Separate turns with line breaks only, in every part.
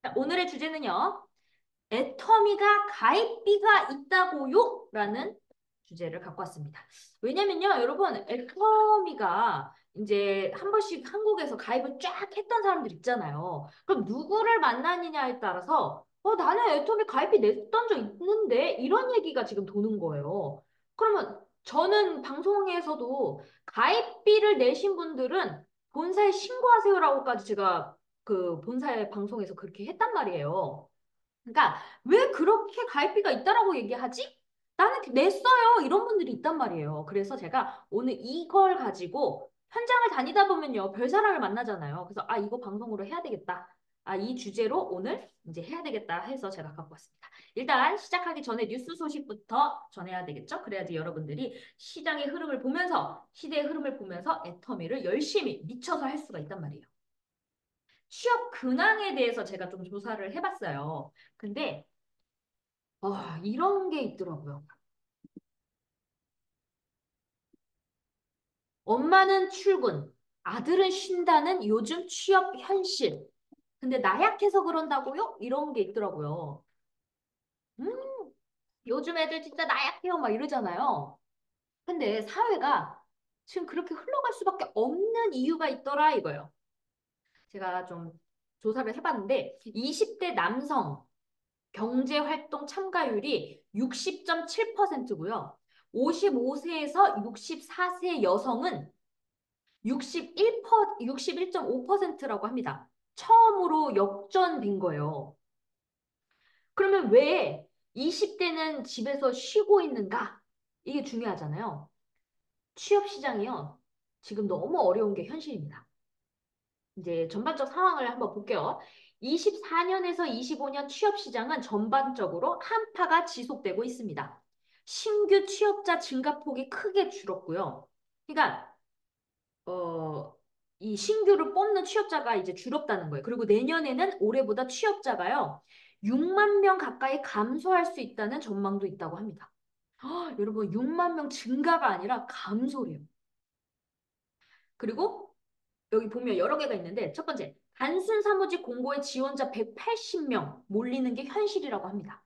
자, 오늘의 주제는요. 애터미가 가입비가 있다고요? 라는 주제를 갖고 왔습니다. 왜냐면요, 여러분, 애터미가 이제 한 번씩 한국에서 가입을 쫙 했던 사람들 있잖아요. 그럼 누구를 만나느냐에 따라서, 나는 애터미 가입비 냈던 적 있는데, 이런 얘기가 지금 도는 거예요. 그러면 저는 방송에서도 가입비를 내신 분들은 본사에 신고하세요라고까지 제가 그 본사의 방송에서 그렇게 했단 말이에요. 그러니까 왜 그렇게 가입비가 있다라고 얘기하지? 나는 냈어요. 이런 분들이 있단 말이에요. 그래서 제가 오늘 이걸 가지고 현장을 다니다 보면요. 별 사람을 만나잖아요. 그래서 이거 방송으로 해야 되겠다. 이 주제로 오늘 이제 해야 되겠다 해서 제가 갖고 왔습니다. 일단 시작하기 전에 뉴스 소식부터 전해야 되겠죠? 그래야지 여러분들이 시장의 흐름을 보면서 시대의 흐름을 보면서 애터미를 열심히 미쳐서 할 수가 있단 말이에요. 취업 근황에 대해서 제가 좀 조사를 해봤어요. 근데 이런 게 있더라고요. 엄마는 출근, 아들은 쉰다는 요즘 취업 현실. 근데 나약해서 그런다고요? 이런 게 있더라고요. 음, 요즘 애들 진짜 나약해요. 막 이러잖아요. 근데 사회가 지금 그렇게 흘러갈 수밖에 없는 이유가 있더라 이거예요. 제가 좀 조사를 해봤는데 20대 남성 경제활동 참가율이 60.7%고요. 55세에서 64세 여성은 61.5%라고 합니다. 처음으로 역전된 거예요. 그러면 왜 20대는 집에서 쉬고 있는가? 이게 중요하잖아요. 취업 시장이요. 지금 너무 어려운 게 현실입니다. 이제 전반적 상황을 한번 볼게요. 24년에서 25년 취업 시장은 전반적으로 한파가 지속되고 있습니다. 신규 취업자 증가폭이 크게 줄었고요. 그러니까 어, 이 신규를 뽑는 취업자가 이제 줄었다는 거예요. 그리고 내년에는 올해보다 취업자가요, 6만 명 가까이 감소할 수 있다는 전망도 있다고 합니다. 여러분, 6만 명 증가가 아니라 감소래요. 그리고 여기 보면 여러 개가 있는데, 첫 번째, 단순 사무직 공고에 지원자 180명 몰리는 게 현실이라고 합니다.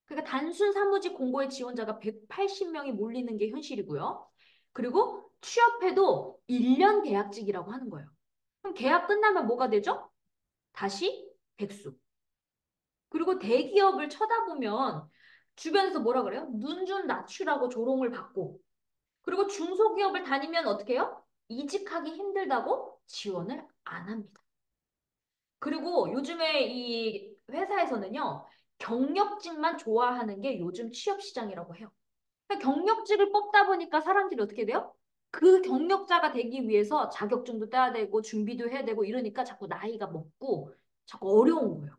그러니까 단순 사무직 공고에 지원자가 180명이 몰리는 게 현실이고요. 그리고 취업해도 1년 계약직이라고 하는 거예요. 그럼 계약 끝나면 뭐가 되죠? 다시 백수. 그리고 대기업을 쳐다보면 주변에서 뭐라 그래요? 눈준 낮추라고 조롱을 받고. 그리고 중소기업을 다니면 어떻게 해요? 이직하기 힘들다고 지원을 안 합니다. 그리고 요즘에 이 회사에서는요, 경력직만 좋아하는 게 요즘 취업 시장이라고 해요. 그러니까 경력직을 뽑다 보니까 사람들이 어떻게 돼요? 그 경력자가 되기 위해서 자격증도 따야 되고 준비도 해야 되고 이러니까 자꾸 나이가 먹고 자꾸 어려운 거예요.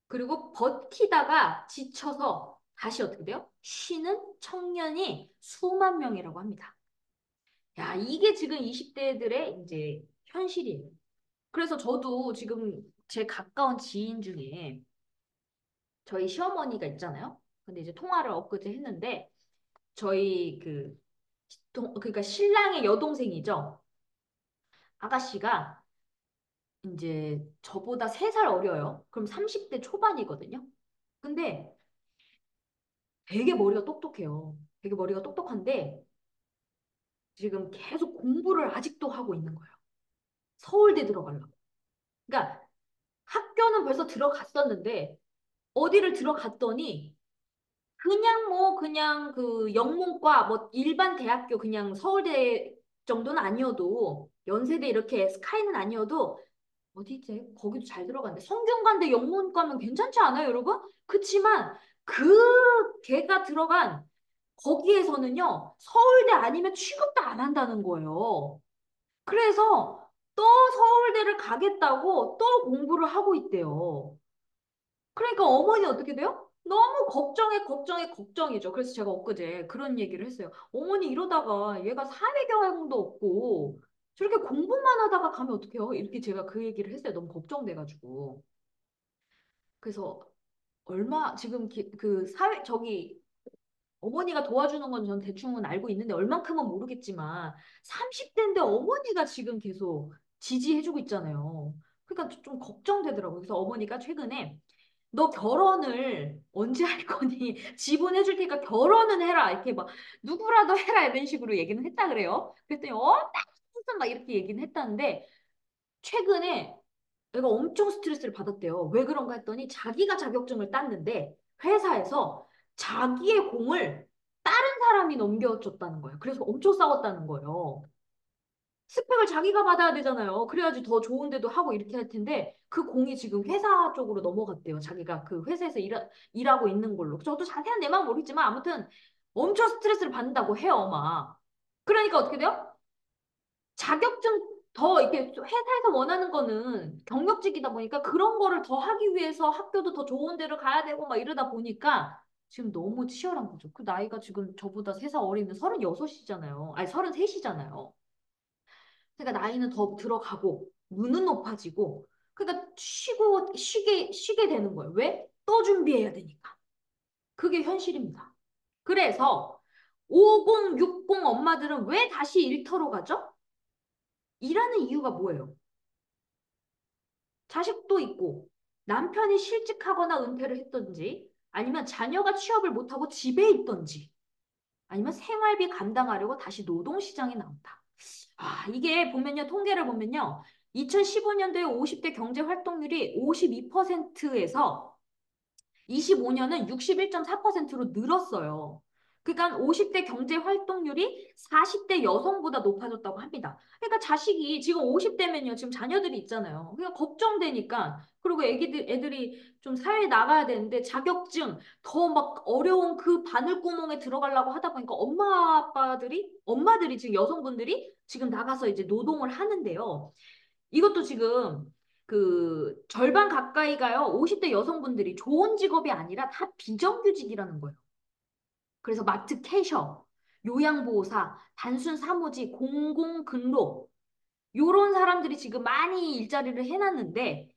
그리고 버티다가 지쳐서 다시 어떻게 돼요? 쉬는 청년이 수만 명이라고 합니다. 야, 이게 지금 20대들의 이제 현실이에요. 그래서 저도 지금 제 가까운 지인 중에 저희 시어머니가 있잖아요. 근데 이제 통화를 엊그제 했는데 저희 그러니까 신랑의 여동생이죠. 아가씨가 이제 저보다 3살 어려요. 그럼 30대 초반이거든요. 근데 되게 머리가 똑똑해요. 되게 머리가 똑똑한데 지금 계속 공부를 아직도 하고 있는 거예요. 서울대 들어가려고. 그러니까 학교는 벌써 들어갔었는데 어디를 들어갔더니 그냥 그 영문과 뭐 일반 대학교 그냥 서울대 정도는 아니어도 연세대 이렇게 스카이는 아니어도 어디지? 거기도 잘 들어간대. 성균관대 영문과면 괜찮지 않아요, 여러분? 그치만 그 걔가 들어간 거기에서는요, 서울대 아니면 취급도 안 한다는 거예요. 그래서 또 서울대를 가겠다고 또 공부를 하고 있대요. 그러니까 어머니 어떻게 돼요? 너무 걱정이죠. 그래서 제가 엊그제 그런 얘기를 했어요. 어머니 이러다가 얘가 사회경험도 없고 저렇게 공부만 하다가 가면 어떡해요? 이렇게 제가 그 얘기를 했어요. 너무 걱정돼가지고. 그래서 지금 그 저기 어머니가 도와주는 건 전 대충은 알고 있는데 얼만큼은 모르겠지만 30대인데 어머니가 지금 계속 지지해주고 있잖아요. 그러니까 좀 걱정되더라고요. 그래서 어머니가 최근에 너 결혼을 언제 할 거니? 지분해줄 테니까 결혼은 해라. 이렇게 막 누구라도 해라 이런 식으로 얘기는 했다 그래요. 그랬더니 나 무슨 막 이렇게 얘기는 했다는데 최근에 내가 엄청 스트레스를 받았대요. 왜 그런가 했더니 자기가 자격증을 땄는데 회사에서 자기의 공을 다른 사람이 넘겨줬다는 거예요. 그래서 엄청 싸웠다는 거예요. 스펙을 자기가 받아야 되잖아요. 그래야지 더 좋은 데도 하고 이렇게 할 텐데 그 공이 지금 회사 쪽으로 넘어갔대요. 자기가 그 회사에서 일하고 있는 걸로. 저도 자세한 내막은 모르겠지만 아무튼 엄청 스트레스를 받는다고 해요, 막. 그러니까 어떻게 돼요? 자격증 더 이렇게 회사에서 원하는 거는 경력직이다 보니까 그런 거를 더 하기 위해서 학교도 더 좋은 데를 가야 되고 막 이러다 보니까 지금 너무 치열한 거죠. 그 나이가 지금 저보다 3살 어리면 36이잖아요. 아니 33이잖아요. 그러니까 나이는 더 들어가고 눈은 높아지고 그러니까 쉬게 되는 거예요. 왜? 또 준비해야 되니까. 그게 현실입니다. 그래서 5060 엄마들은 왜 다시 일터로 가죠? 일하는 이유가 뭐예요? 자식도 있고 남편이 실직하거나 은퇴를 했던지 아니면 자녀가 취업을 못하고 집에 있던지 아니면 생활비 감당하려고 다시 노동시장에 나온다. 이게 보면요, 통계를 보면요, 2015년도에 50대 경제 활동률이 52%에서 25년은 61.4%로 늘었어요. 그러니까 50대 경제 활동률이 40대 여성보다 높아졌다고 합니다. 그러니까 자식이 지금 50대면요. 지금 자녀들이 있잖아요. 그러니까 걱정되니까 그리고 애들이 좀 사회에 나가야 되는데 자격증 더 막 어려운 그 바늘구멍에 들어가려고 하다 보니까 엄마들이 지금 여성분들이 지금 나가서 이제 노동을 하는데요. 이것도 지금 그 절반 가까이가요. 50대 여성분들이 좋은 직업이 아니라 다 비정규직이라는 거예요. 그래서 마트 캐셔, 요양보호사, 단순 사무직, 공공근로 요런 사람들이 지금 많이 일자리를 해놨는데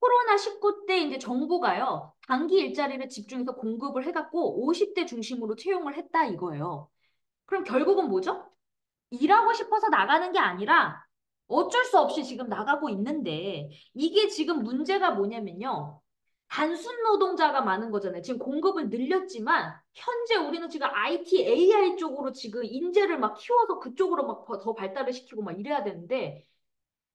코로나19 때 이제 정부가요. 단기 일자리를 집중해서 공급을 해갖고 50대 중심으로 채용을 했다 이거예요. 그럼 결국은 뭐죠? 일하고 싶어서 나가는 게 아니라 어쩔 수 없이 지금 나가고 있는데 이게 지금 문제가 뭐냐면요. 단순 노동자가 많은 거잖아요. 지금 공급을 늘렸지만 현재 우리는 지금 IT, AI 쪽으로 지금 인재를 막 키워서 그쪽으로 막 더 발달을 시키고 막 이래야 되는데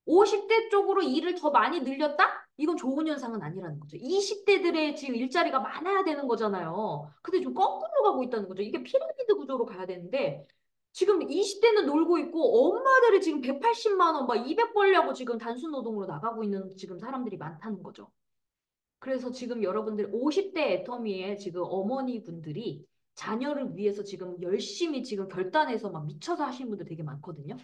50대 쪽으로 일을 더 많이 늘렸다? 이건 좋은 현상은 아니라는 거죠. 20대들의 지금 일자리가 많아야 되는 거잖아요. 근데 좀 거꾸로 가고 있다는 거죠. 이게 피라미드 구조로 가야 되는데 지금 20대는 놀고 있고 엄마들이 지금 180만 원, 막 200 벌려고 지금 단순 노동으로 나가고 있는 지금 사람들이 많다는 거죠. 그래서 지금 여러분들 50대 애터미의 지금 어머니 분들이 자녀를 위해서 지금 열심히 지금 결단해서 막 미쳐서 하시는 분들 되게 많거든요.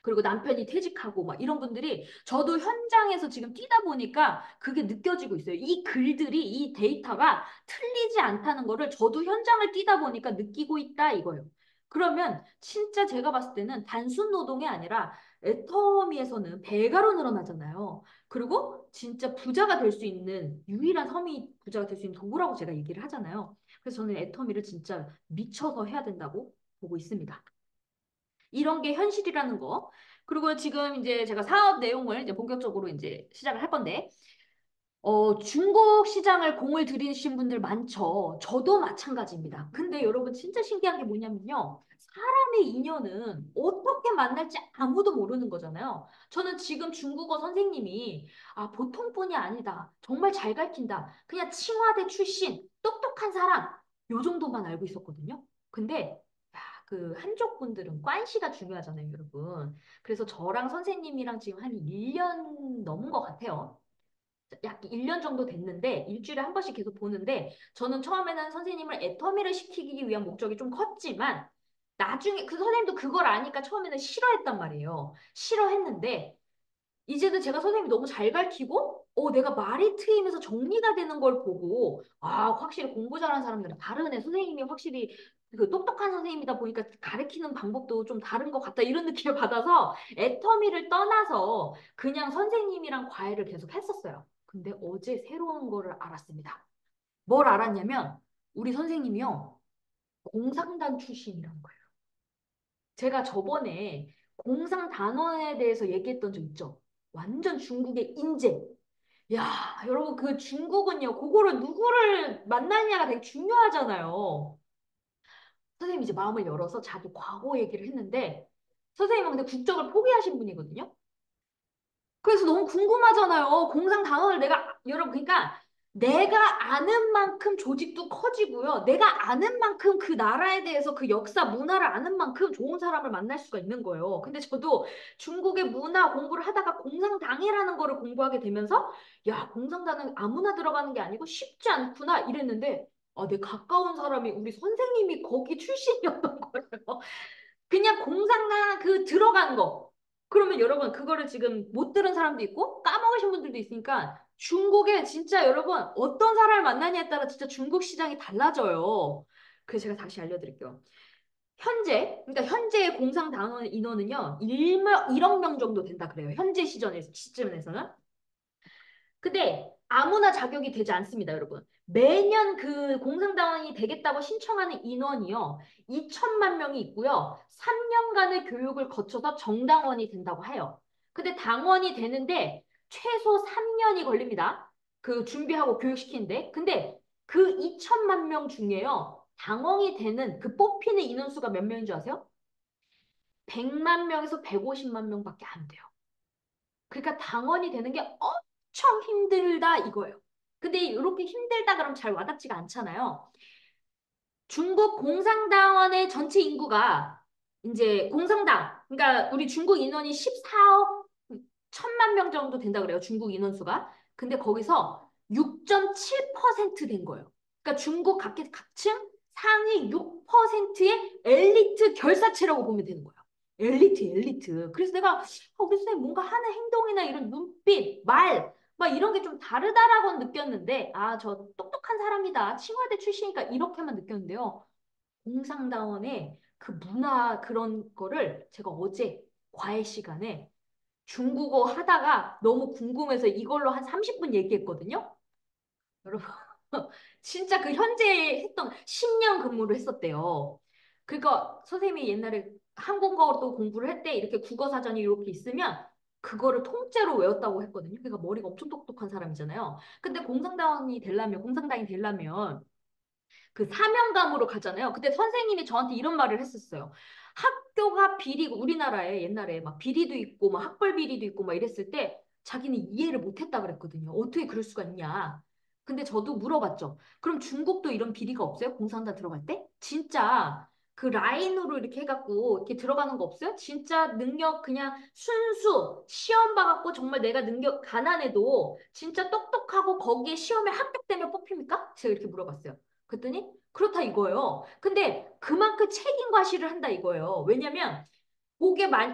그리고 남편이 퇴직하고 막 이런 분들이 저도 현장에서 지금 뛰다 보니까 그게 느껴지고 있어요. 이 글들이 이 데이터가 틀리지 않다는 거를 저도 현장을 뛰다 보니까 느끼고 있다 이거예요. 그러면 진짜 제가 봤을 때는 단순 노동이 아니라 애터미에서는 배가로 늘어나잖아요. 그리고 진짜 부자가 될 수 있는 유일한 섬이 부자가 될 수 있는 도구라고 제가 얘기를 하잖아요. 그래서 저는 애터미를 진짜 미쳐서 해야 된다고 보고 있습니다. 이런 게 현실이라는 거. 그리고 지금 이제 제가 사업 내용을 이제 본격적으로 이제 시작을 할 건데, 중국 시장을 공을 들이신 분들 많죠. 저도 마찬가지입니다. 근데 여러분 진짜 신기한 게 뭐냐면요. 사람의 인연은 어떻게 만날지 아무도 모르는 거잖아요. 저는 지금 중국어 선생님이 보통 분이 아니다. 정말 잘 가르친다. 그냥 칭화대 출신, 똑똑한 사람. 요 정도만 알고 있었거든요. 근데 그 한족 분들은 관시가 중요하잖아요, 여러분. 그래서 저랑 선생님이랑 지금 한 1년 넘은 것 같아요. 약 1년 정도 됐는데 일주일에 한 번씩 계속 보는데 저는 처음에는 선생님을 애터미를 시키기 위한 목적이 좀 컸지만 나중에 그 선생님도 그걸 아니까 처음에는 싫어했단 말이에요. 싫어했는데 이제는 제가 선생님이 너무 잘 가르치고, 내가 말이 트이면서 정리가 되는 걸 보고, 확실히 공부 잘하는 사람들은 다르네. 선생님이 확실히 그 똑똑한 선생님이다 보니까 가르치는 방법도 좀 다른 것 같다. 이런 느낌을 받아서 애터미를 떠나서 그냥 선생님이랑 과외를 계속 했었어요. 근데 어제 새로운 거를 알았습니다. 뭘 알았냐면, 우리 선생님이요, 공상단 출신이란 거예요. 제가 저번에 공상단원에 대해서 얘기했던 적 있죠? 완전 중국의 인재. 야, 여러분 그 중국은요, 그거를 누구를 만나느냐가 되게 중요하잖아요. 선생님이 이제 마음을 열어서 자기 과거 얘기를 했는데 선생님은 근데 국적을 포기하신 분이거든요. 그래서 너무 궁금하잖아요. 공상 단원을 여러분, 그러니까 내가 아는 만큼 조직도 커지고요. 내가 아는 만큼 그 나라에 대해서 그 역사, 문화를 아는 만큼 좋은 사람을 만날 수가 있는 거예요. 근데 저도 중국의 문화 공부를 하다가 공상당이라는 거를 공부하게 되면서 야, 공상당은 아무나 들어가는 게 아니고 쉽지 않구나 이랬는데 내 가까운 사람이 우리 선생님이 거기 출신이었던 거예요. 그냥 공상당 그 들어간 거. 그러면 여러분 그거를 지금 못 들은 사람도 있고 까먹으신 분들도 있으니까 중국에 진짜 여러분 어떤 사람을 만나냐에 따라 진짜 중국 시장이 달라져요. 그래서 제가 다시 알려드릴게요. 그러니까 현재의 공상 단원 인원은요, 1억 명 정도 된다 그래요. 현재 시점에서는. 근데 아무나 자격이 되지 않습니다, 여러분. 매년 그 공상당원이 되겠다고 신청하는 인원이요. 2천만 명이 있고요. 3년간의 교육을 거쳐서 정당원이 된다고 해요. 근데 당원이 되는데 최소 3년이 걸립니다. 그 준비하고 교육시키는데. 근데 그 2천만 명 중에요. 당원이 되는 그 뽑히는 인원수가 몇 명인 줄 아세요? 100만 명에서 150만 명밖에 안 돼요. 그러니까 당원이 되는 게 엄청 힘들다 이거예요. 근데 이렇게 힘들다 그러면 잘 와닿지가 않잖아요. 중국 공산당원의 전체 인구가 이제 공산당, 그러니까 우리 중국 인원이 14억 1천만 명 정도 된다 그래요. 중국 인원수가. 근데 거기서 6.7%된 거예요. 그러니까 중국 각층 상위 6%의 엘리트 결사체라고 보면 되는 거예요. 엘리트. 그래서 내가 우리 선생님 뭔가 하는 행동이나 이런 눈빛, 말, 막 이런 게 좀 다르다라고 느꼈는데 저 똑똑한 사람이다. 칭화대 출신이니까 이렇게만 느꼈는데요. 공상다원의 그 문화 그런 거를 제가 어제 과외 시간에 중국어 하다가 너무 궁금해서 이걸로 한 30분 얘기했거든요. 여러분, 진짜 그 현재 했던 10년 근무를 했었대요. 그러니까 선생님이 옛날에 한국어도 공부를 할 때 이렇게 국어 사전이 이렇게 있으면 그거를 통째로 외웠다고 했거든요. 그러니까 머리가 엄청 똑똑한 사람이잖아요. 근데 공상당이 되려면 그 사명감으로 가잖아요. 그때 선생님이 저한테 이런 말을 했었어요. 학교가 비리고 우리나라에 옛날에 막 비리도 있고 막 학벌 비리도 있고 막 이랬을 때 자기는 이해를 못했다 그랬거든요. 어떻게 그럴 수가 있냐. 근데 저도 물어봤죠. 그럼 중국도 이런 비리가 없어요? 공산당 들어갈 때? 진짜 그 라인으로 이렇게 해갖고 이렇게 들어가는 거 없어요? 진짜 능력 그냥 순수 시험 봐갖고 정말 내가 능력 가난해도 진짜 똑똑하고 거기에 시험에 합격되면 뽑힙니까? 제가 이렇게 물어봤어요. 그랬더니 그렇다 이거예요. 근데 그만큼 책임 과시를 한다 이거예요. 왜냐면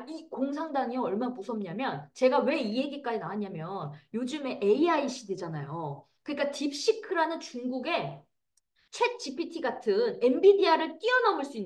이 공상단이 얼마나 무섭냐면 제가 왜 이 얘기까지 나왔냐면 요즘에 AI 시대잖아요. 그러니까 딥시크라는 중국의 챗 GPT 같은 엔비디아를 뛰어넘을 수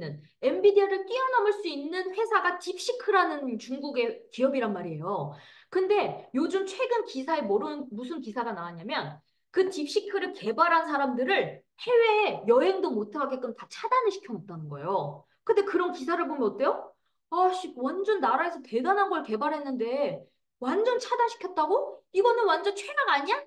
있는 회사가 딥시크라는 중국의 기업이란 말이에요. 근데 요즘 최근 기사에 무슨 기사가 나왔냐면 그 딥시크를 개발한 사람들을 해외에 여행도 못 하게끔 다 차단을 시켜놓았다는 거예요. 근데 그런 기사를 보면 어때요? 아씨, 완전 나라에서 대단한 걸 개발했는데 완전 차단시켰다고? 이거는 완전 최악 아니야?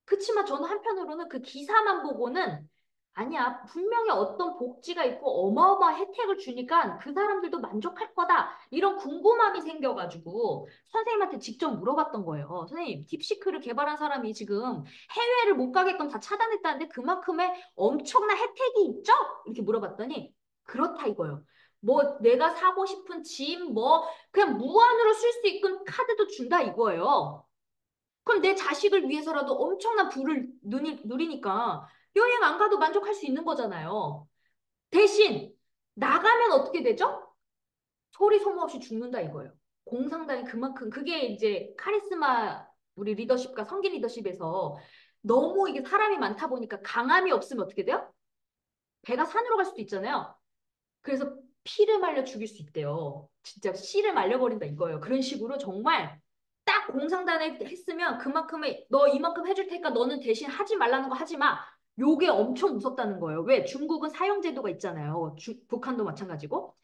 그치만 저는 한편으로는 그 기사만 보고는 아니야. 분명히 어떤 복지가 있고 어마어마한 혜택을 주니까 그 사람들도 만족할 거다. 이런 궁금함이 생겨가지고 선생님한테 직접 물어봤던 거예요. 선생님, 딥시크를 개발한 사람이 지금 해외를 못 가게끔 다 차단했다는데 그만큼의 엄청난 혜택이 있죠? 이렇게 물어봤더니 그렇다 이거예요. 뭐 내가 사고 싶은 집, 뭐 그냥 무한으로 쓸 수 있는 카드도 준다 이거예요. 그럼 내 자식을 위해서라도 엄청난 부를 누리니까 여행 안 가도 만족할 수 있는 거잖아요. 대신 나가면 어떻게 되죠? 소리 소모 없이 죽는다 이거예요. 공상당이 그만큼 그게 이제 카리스마 우리 리더십과 성기 리더십에서 너무 이게 사람이 많다 보니까 강함이 없으면 어떻게 돼요? 배가 산으로 갈 수도 있잖아요. 그래서 피를 말려 죽일 수 있대요. 진짜 씨를 말려버린다 이거예요. 그런 식으로 정말 딱 공상단에 했으면 그만큼의 너 이만큼 해줄 테니까 너는 대신 하지 말라는 거 하지 마. 요게 엄청 무섭다는 거예요. 왜? 중국은 사형제도가 있잖아요. 북한도 마찬가지고.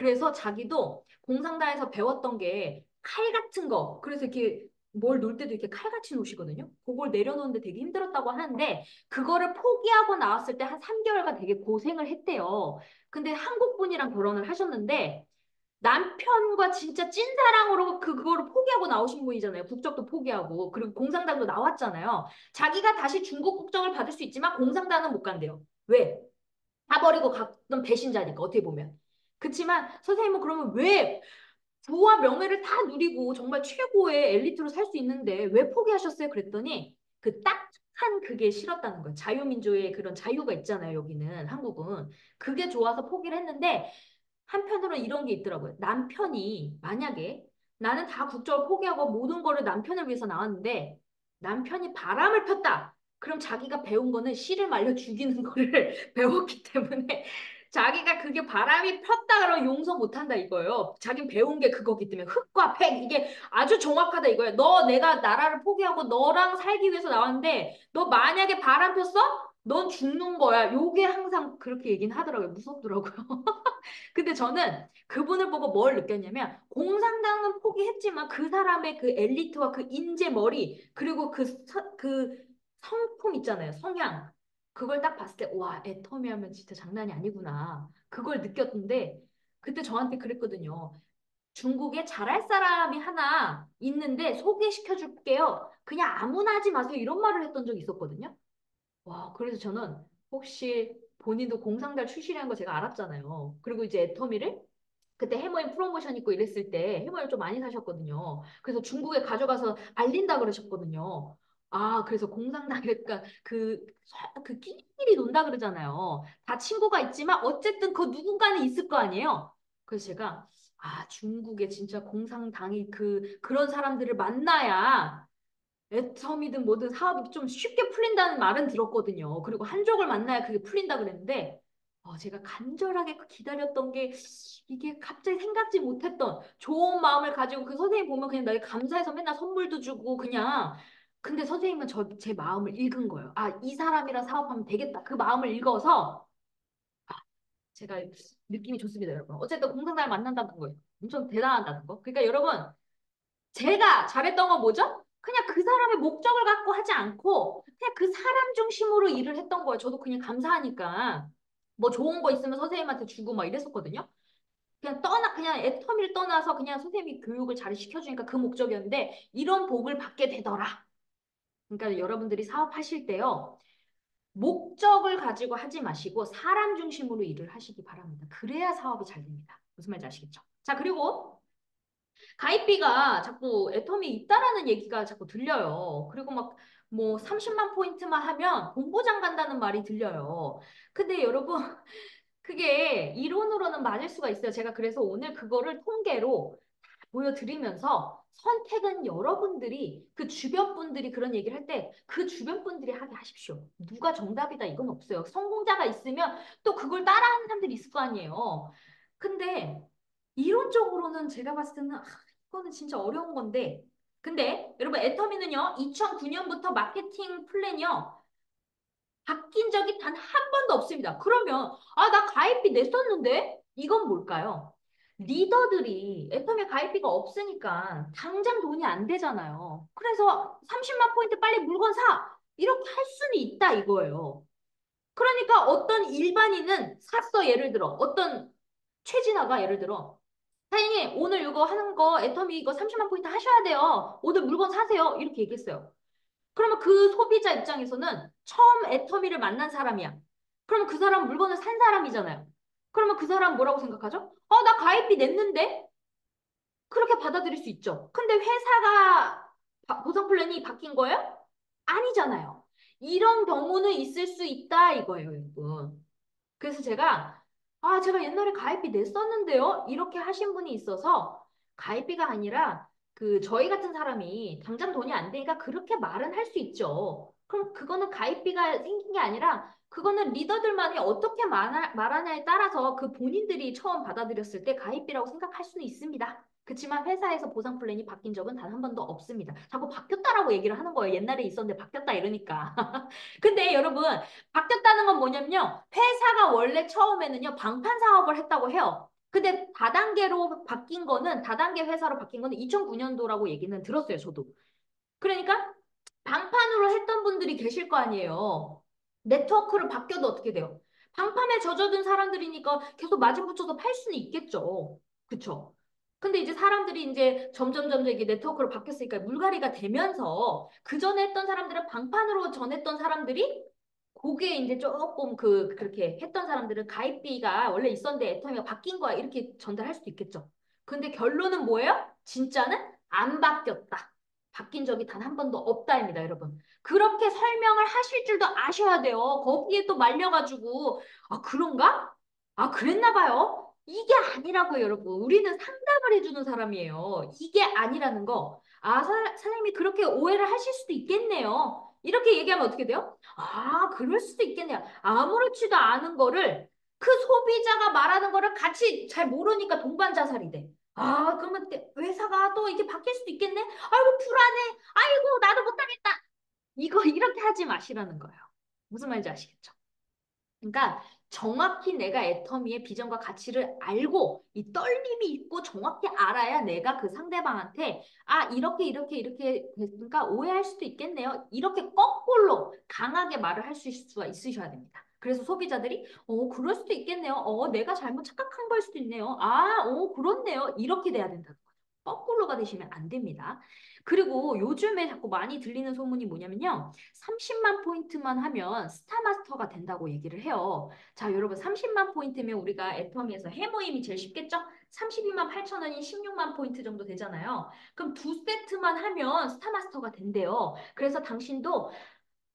그래서 자기도 공상단에서 배웠던 게 칼 같은 거, 그래서 이렇게 뭘 놓을 때도 이렇게 칼같이 놓으시거든요. 그걸 내려놓는데 되게 힘들었다고 하는데 그거를 포기하고 나왔을 때 한 3개월간 되게 고생을 했대요. 근데 한국 분이랑 결혼을 하셨는데 남편과 진짜 찐사랑으로 그거를 포기하고 나오신 분이잖아요. 국적도 포기하고. 그리고 공산당도 나왔잖아요. 자기가 다시 중국 국적을 받을 수 있지만 공산당은 못 간대요. 왜? 다 버리고 갔던 배신자니까 어떻게 보면. 그치만 선생님은 그러면 왜 부와 명예를 다 누리고 정말 최고의 엘리트로 살 수 있는데 왜 포기하셨어요? 그랬더니 그 딱한 그게 싫었다는 거예요. 자유민주의 그런 자유가 있잖아요. 여기는 한국은. 그게 좋아서 포기를 했는데 한편으로는 이런 게 있더라고요. 남편이 만약에 나는 다 국적을 포기하고 모든 거를 남편을 위해서 나왔는데 남편이 바람을 폈다. 그럼 자기가 배운 거는 씨를 말려 죽이는 거를 배웠기 때문에 자기가 그게 바람이 폈다 그러면 용서 못한다 이거예요. 자긴 배운 게 그거기 때문에 흑과 백 이게 아주 정확하다 이거예요. 너 내가 나라를 포기하고 너랑 살기 위해서 나왔는데 너 만약에 바람 폈어? 넌 죽는 거야. 요게 항상 그렇게 얘기는 하더라고요. 무섭더라고요. 근데 저는 그분을 보고 뭘 느꼈냐면 공산당은 포기했지만 그 사람의 그 엘리트와 그 인재 머리 그리고 그 성품 있잖아요. 성향. 그걸 딱 봤을 때 와, 애터미 하면 진짜 장난이 아니구나. 그걸 느꼈는데 그때 저한테 그랬거든요. 중국에 잘할 사람이 하나 있는데 소개시켜 줄게요. 그냥 아무나 하지 마세요. 이런 말을 했던 적이 있었거든요. 와, 그래서 저는 혹시 본인도 공상달 출신이라는 거 제가 알았잖아요. 그리고 이제 애터미를 그때 해머인 프로모션 있고 이랬을 때 해머를 좀 많이 사셨거든요. 그래서 중국에 가져가서 알린다 그러셨거든요. 아, 그래서 공상당니까 그 끼리끼리 논다 그러잖아요. 다 친구가 있지만 어쨌든 그 누군가는 있을 거 아니에요. 그래서 제가 아, 중국에 진짜 공상당이 그런 사람들을 만나야 애텀이든 뭐든 사업이 좀 쉽게 풀린다는 말은 들었거든요. 그리고 한족을 만나야 그게 풀린다 그랬는데 제가 간절하게 기다렸던 게 이게 갑자기 생각지 못했던 좋은 마음을 가지고 그 선생님 보면 그냥 나에 감사해서 맨날 선물도 주고 그냥 근데 선생님은 제 마음을 읽은 거예요. 아, 이 사람이랑 사업하면 되겠다. 그 마음을 읽어서 제가 느낌이 좋습니다, 여러분. 어쨌든 공상단을 만난다는 거예요. 엄청 대단하다는 거. 그러니까 여러분 제가 잘했던 건 뭐죠? 그냥 그 사람의 목적을 갖고 하지 않고 그냥 그 사람 중심으로 일을 했던 거예요. 저도 그냥 감사하니까 뭐 좋은 거 있으면 선생님한테 주고 막 이랬었거든요. 그냥 애터미를 떠나서 그냥 선생님이 교육을 잘 시켜주니까 그 목적이었는데 이런 복을 받게 되더라. 그러니까 여러분들이 사업하실 때요. 목적을 가지고 하지 마시고 사람 중심으로 일을 하시기 바랍니다. 그래야 사업이 잘 됩니다. 무슨 말인지 아시겠죠? 자, 그리고 가입비가 자꾸 애텀이 있다라는 얘기가 자꾸 들려요. 그리고 막 뭐 30만 포인트만 하면 본부장 간다는 말이 들려요. 근데 여러분 그게 이론으로는 맞을 수가 있어요. 제가 그래서 오늘 그거를 통계로 보여드리면서 선택은 여러분들이 그 주변 분들이 그런 얘기를 할 때 그 주변 분들이 하게 하십시오. 누가 정답이다 이건 없어요. 성공자가 있으면 또 그걸 따라하는 사람들이 있을 거 아니에요. 근데 이론적으로는 제가 봤을 때는 이거는 진짜 어려운 건데 근데 여러분 애터미는요 2009년부터 마케팅 플랜이요 바뀐 적이 단 한 번도 없습니다. 그러면 나 가입비 냈었는데 이건 뭘까요? 리더들이 애터미 가입비가 없으니까 당장 돈이 안 되잖아요. 그래서 30만 포인트 빨리 물건 사! 이렇게 할 수는 있다 이거예요. 그러니까 어떤 일반인은 샀어 예를 들어 어떤 최진아가 예를 들어 사장님 오늘 이거 하는 거 애터미 이거 30만 포인트 하셔야 돼요. 오늘 물건 사세요. 이렇게 얘기했어요. 그러면 그 소비자 입장에서는 처음 애터미를 만난 사람이야. 그러면 그 사람 물건을 산 사람이잖아요. 그러면 그 사람 뭐라고 생각하죠? 나 가입비 냈는데? 그렇게 받아들일 수 있죠. 근데 회사가 보상 플랜이 바뀐 거예요? 아니잖아요. 이런 경우는 있을 수 있다 이거예요, 여러분. 그래서 제가 옛날에 가입비 냈었는데요? 이렇게 하신 분이 있어서 가입비가 아니라 저희 같은 사람이 당장 돈이 안 되니까 그렇게 말은 할 수 있죠. 그럼 그거는 가입비가 생긴 게 아니라 그거는 리더들만이 어떻게 말하냐에 따라서 그 본인들이 처음 받아들였을 때 가입비라고 생각할 수는 있습니다. 그렇지만 회사에서 보상 플랜이 바뀐 적은 단 한 번도 없습니다. 자꾸 바뀌었다라고 얘기를 하는 거예요. 옛날에 있었는데 바뀌었다 이러니까. 근데 여러분 바뀌었다는 건 뭐냐면요. 회사가 원래 처음에는요, 방판 사업을 했다고 해요. 근데 다단계로 바뀐 거는, 다단계 회사로 바뀐 거는 2009년도라고 얘기는 들었어요, 저도. 그러니까 방판으로 했던 분들이 계실 거 아니에요. 네트워크를 바뀌어도 어떻게 돼요? 방판에 젖어든 사람들이니까 계속 마진 붙여서 팔 수는 있겠죠. 그쵸? 근데 이제 사람들이 이제 점점 이게 네트워크로 바뀌었으니까 물갈이가 되면서 그 전에 했던 사람들은 방판으로 전했던 사람들이 그게 이제 조금 그렇게 했던 사람들은 가입비가 원래 있었는데 애터미가 바뀐 거야. 이렇게 전달할 수도 있겠죠. 근데 결론은 뭐예요? 진짜는 안 바뀌었다. 바뀐 적이 단 한 번도 없다입니다, 여러분. 그렇게 설명을 하실 줄도 아셔야 돼요. 거기에 또 말려가지고, 아, 그런가? 아, 그랬나 봐요. 이게 아니라고요, 여러분. 우리는 상담을 해주는 사람이에요. 이게 아니라는 거. 아, 사장님이 그렇게 오해를 하실 수도 있겠네요. 이렇게 얘기하면 어떻게 돼요? 아, 그럴 수도 있겠네요. 아무렇지도 않은 거를 그 소비자가 말하는 거를 같이 잘 모르니까 동반 자살이 돼. 아, 그러면 회사가 또 이게 바뀔 수도 있겠네? 아이고, 불안해. 아이고, 나도 못하겠다. 이거 이렇게 하지 마시라는 거예요. 무슨 말인지 아시겠죠? 그러니까 정확히 내가 애터미의 비전과 가치를 알고 이 떨림이 있고 정확히 알아야 내가 그 상대방한테 아 이렇게 그러니까 오해할 수도 있겠네요. 이렇게 거꾸로 강하게 말을 할 수가 있으셔야 됩니다. 그래서 소비자들이 그럴 수도 있겠네요. 내가 잘못 착각한 걸 수도 있네요. 그렇네요. 이렇게 돼야 된다는 거죠. 거꾸로가 되시면 안 됩니다. 그리고 요즘에 자꾸 많이 들리는 소문이 뭐냐면요. 30만 포인트만 하면 스타마스터가 된다고 얘기를 해요. 자, 여러분 30만 포인트면 우리가 애터미에서 해모임이 제일 쉽겠죠? 32만 8천 원이 16만 포인트 정도 되잖아요. 그럼 두 세트만 하면 스타마스터가 된대요. 그래서 당신도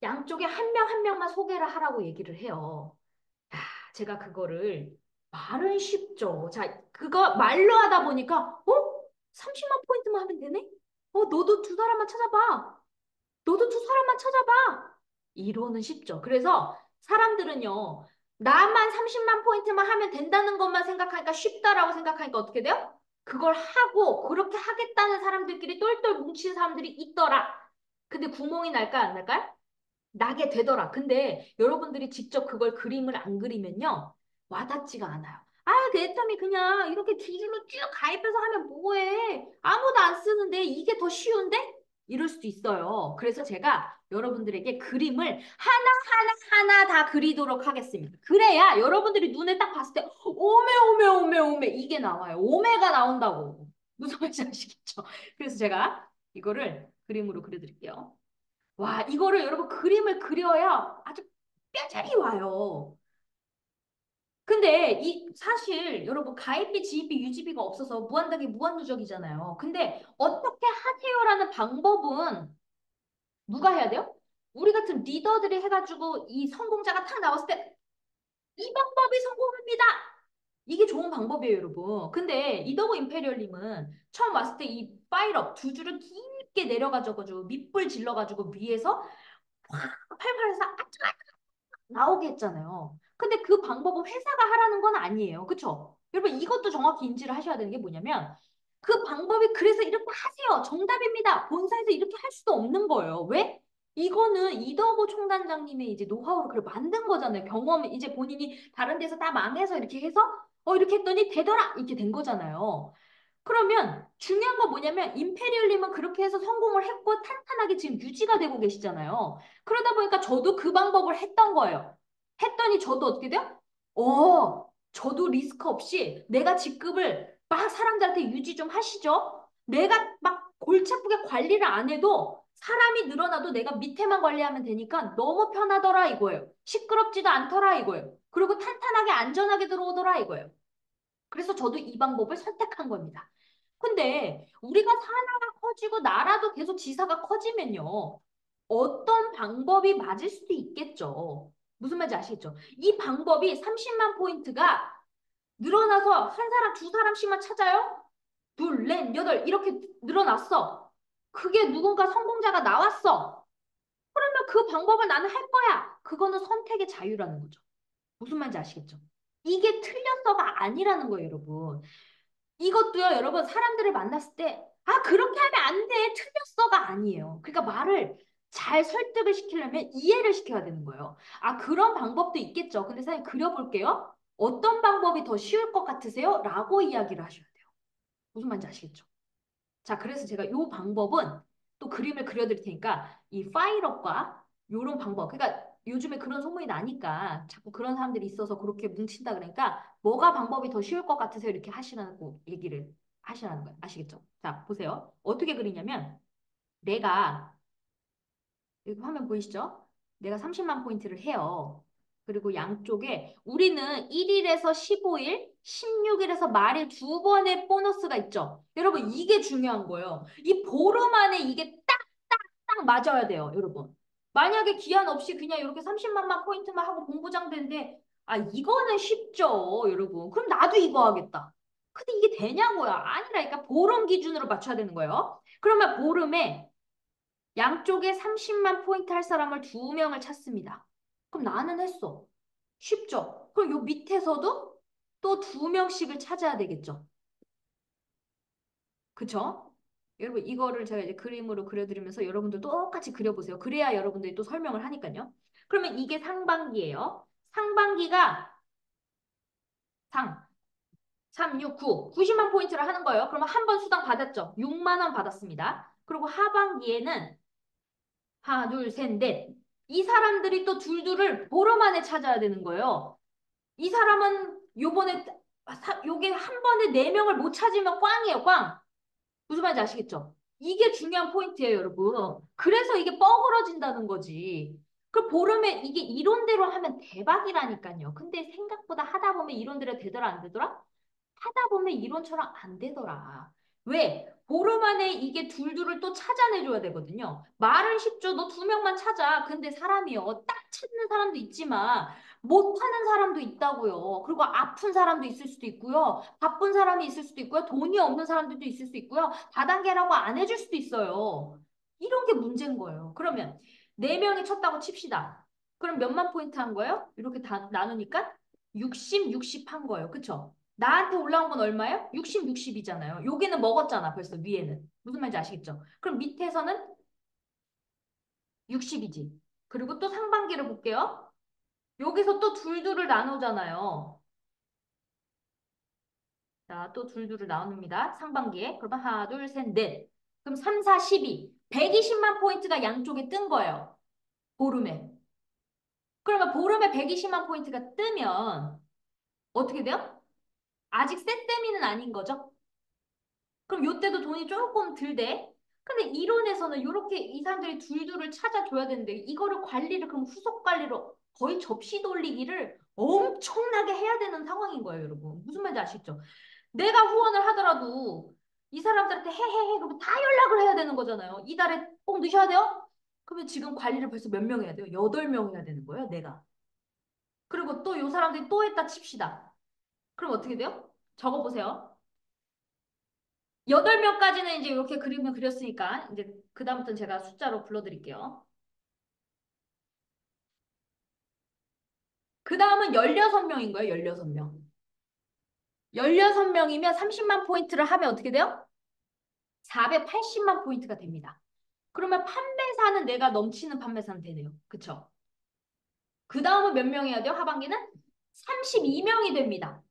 양쪽에 한 명 한 명만 소개를 하라고 얘기를 해요. 야, 제가 그거를 말은 쉽죠. 자, 그거 말로 하다 보니까 30만 포인트만 하면 되네? 너도 두 사람만 찾아봐. 너도 두 사람만 찾아봐. 이론은 쉽죠. 그래서 사람들은요, 나만 30만 포인트만 하면 된다는 것만 생각하니까 쉽다라고 생각하니까 어떻게 돼요? 그걸 하고 그렇게 하겠다는 사람들끼리 똘똘 뭉친 사람들이 있더라. 근데 구멍이 날까 안 날까요? 나게 되더라. 근데 여러분들이 직접 그걸 그림을 안 그리면요. 와닿지가 않아요. 아, 그 애터미 그냥 이렇게 두 줄로 쭉 가입해서 하면 뭐해? 아무도 안 쓰는데 이게 더 쉬운데? 이럴 수도 있어요. 그래서 제가 여러분들에게 그림을 하나하나 다 그리도록 하겠습니다. 그래야 여러분들이 눈에 딱 봤을 때 오메 이게 나와요. 오메가 나온다고. 무슨 말인지 아시겠죠? 그래서 제가 이거를 그림으로 그려드릴게요. 와, 이거를 여러분 그림을 그려야 아주 뼈저리 와요. 근데 이 사실 여러분 가입비, 지입비, 유지비가 없어서 무한하게 무한누적이잖아요. 근데 어떻게 하세요라는 방법은 누가 해야 돼요? 우리 같은 리더들이 해가지고 이 성공자가 탁 나왔을 때 이 방법이 성공입니다. 이게 좋은 방법이에요, 여러분. 근데 이더고 임페리얼님은 처음 왔을 때 이 파일업 두 줄을 깊게 내려가지고 밑불 질러가지고 위에서 팔팔해서 나오게 했잖아요. 근데 그 방법은 회사가 하라는 건 아니에요. 그쵸? 여러분 이것도 정확히 인지를 하셔야 되는 게 뭐냐면 그 방법이 그래서 이렇게 하세요. 정답입니다. 본사에서 이렇게 할 수도 없는 거예요. 왜? 이거는 이덕호 총단장님의 이제 노하우로 그걸 만든 거잖아요. 경험 이제 본인이 다른 데서 다 망해서 이렇게 해서 이렇게 했더니 되더라 이렇게 된 거잖아요. 그러면 중요한 건 뭐냐면 임페리얼님은 그렇게 해서 성공을 했고 탄탄하게 지금 유지가 되고 계시잖아요. 그러다 보니까 저도 그 방법을 했던 거예요. 했더니 저도 어떻게 돼요? 저도 리스크 없이 내가 직급을 막 사람들한테 유지 좀 하시죠. 내가 막 골치 아프게 관리를 안 해도 사람이 늘어나도 내가 밑에만 관리하면 되니까 너무 편하더라 이거예요. 시끄럽지도 않더라 이거예요. 그리고 탄탄하게 안전하게 들어오더라 이거예요. 그래서 저도 이 방법을 선택한 겁니다. 근데 우리가 산하가 커지고 나라도 계속 지사가 커지면요. 어떤 방법이 맞을 수도 있겠죠. 무슨 말인지 아시겠죠? 이 방법이 30만 포인트가 늘어나서 한 사람, 두 사람씩만 찾아요? 둘, 넷, 여덟 이렇게 늘어났어. 그게 누군가 성공자가 나왔어. 그러면 그 방법을 나는 할 거야. 그거는 선택의 자유라는 거죠. 무슨 말인지 아시겠죠? 이게 틀렸어가 아니라는 거예요, 여러분. 이것도요, 여러분, 사람들을 만났을 때, 그렇게 하면 안 돼. 틀렸어가 아니에요. 그러니까 말을 잘 설득을 시키려면 이해를 시켜야 되는 거예요. 그런 방법도 있겠죠. 근데 사장님, 그려볼게요. 어떤 방법이 더 쉬울 것 같으세요? 라고 이야기를 하셔야 돼요. 무슨 말인지 아시겠죠? 자, 그래서 제가 이 방법은 또 그림을 그려드릴 테니까 이 파일업과 이런 방법, 그러니까 요즘에 그런 소문이 나니까 자꾸 그런 사람들이 있어서 그렇게 뭉친다 그러니까 뭐가 방법이 더 쉬울 것 같으세요? 이렇게 하시라고 얘기를 하시라는 거예요. 아시겠죠? 자, 보세요. 어떻게 그리냐면 내가 여기 화면 보이시죠? 내가 30만 포인트를 해요. 그리고 양쪽에 우리는 1일에서 15일, 16일에서 말일 두 번의 보너스가 있죠. 여러분 이게 중요한 거예요. 이 보름 안에 이게 딱 맞아야 돼요, 여러분. 만약에 기한 없이 그냥 이렇게 30만만 포인트만 하고 본부장대인데 아 이거는 쉽죠, 여러분. 그럼 나도 이거 하겠다. 근데 이게 되냐고요? 아니라니까 보름 기준으로 맞춰야 되는 거예요. 그러면 보름에 양쪽에 30만 포인트 할 사람을 두 명을 찾습니다. 그럼 나는 했어. 쉽죠? 그럼 요 밑에서도 또 두 명씩을 찾아야 되겠죠? 그쵸? 여러분 이거를 제가 이제 그림으로 그려드리면서 여러분들 똑같이 그려보세요. 그래야 여러분들이 또 설명을 하니까요. 그러면 이게 상반기예요. 상반기가 상 3, 6, 9, 90만 포인트를 하는 거예요. 그러면 한 번 수당 받았죠? 6만 원 받았습니다. 그리고 하반기에는 하나, 둘, 셋, 넷. 이 사람들이 또 둘둘을 보름 안에 찾아야 되는 거예요. 이 사람은 요번에 요게 한 번에 네 명을 못 찾으면 꽝이에요, 꽝. 무슨 말인지 아시겠죠? 이게 중요한 포인트예요, 여러분. 그래서 이게 뻐그러진다는 거지. 그 보름에 이게 이론대로 하면 대박이라니까요. 근데 생각보다 하다 보면 이론대로 되더라, 안 되더라? 하다 보면 이론처럼 안 되더라. 왜? 보름 안에 이게 둘둘을 또 찾아내줘야 되거든요. 말은 쉽죠. 너 두 명만 찾아. 근데 사람이요. 딱 찾는 사람도 있지만 못하는 사람도 있다고요. 그리고 아픈 사람도 있을 수도 있고요. 바쁜 사람이 있을 수도 있고요. 돈이 없는 사람들도 있을 수 있고요. 다단계라고 안 해줄 수도 있어요. 이런 게 문제인 거예요. 그러면 네 명이 쳤다고 칩시다. 그럼 몇만 포인트 한 거예요? 이렇게 다 나누니까 60, 60 한 거예요. 그쵸? 나한테 올라온 건 얼마예요? 60, 60이잖아요. 여기는 먹었잖아, 벌써 위에는. 무슨 말인지 아시겠죠? 그럼 밑에서는 60이지. 그리고 또 상반기를 볼게요. 여기서 또 둘둘을 나누잖아요. 자, 또 둘둘을 나눕니다. 상반기에. 그러면 하나, 둘, 셋, 넷. 그럼 3, 4, 12. 120만 포인트가 양쪽에 뜬 거예요. 보름에. 그러면 보름에 120만 포인트가 뜨면 어떻게 돼요? 아직 셋데미는 아닌 거죠? 그럼 요때도 돈이 조금 덜 돼. 근데 이론에서는 이렇게 이 사람들이 둘둘을 찾아줘야 되는데 이거를 관리를 그럼 후속 관리로 거의 접시 돌리기를 엄청나게 해야 되는 상황인 거예요, 여러분. 무슨 말인지 아시죠? 내가 후원을 하더라도 이 사람들한테 해해해 그러면 다 연락을 해야 되는 거잖아요. 이달에 꼭 넣으셔야 돼요? 그러면 지금 관리를 벌써 몇 명 해야 돼요? 8명 해야 되는 거예요, 내가. 그리고 또 이 사람들이 또 했다 칩시다. 그럼 어떻게 돼요? 적어보세요. 8명까지는 이제 이렇게 그림을 그렸으니까 이제 그다음부터는 제가 숫자로 불러드릴게요. 그 다음은 16명인 거예요, 16명. 16명이면 30만 포인트를 하면 어떻게 돼요? 480만 포인트가 됩니다. 그러면 판매사는 내가 넘치는 판매사는 되네요. 그쵸? 그 다음은 몇 명 해야 돼요? 하반기는 32명이 됩니다.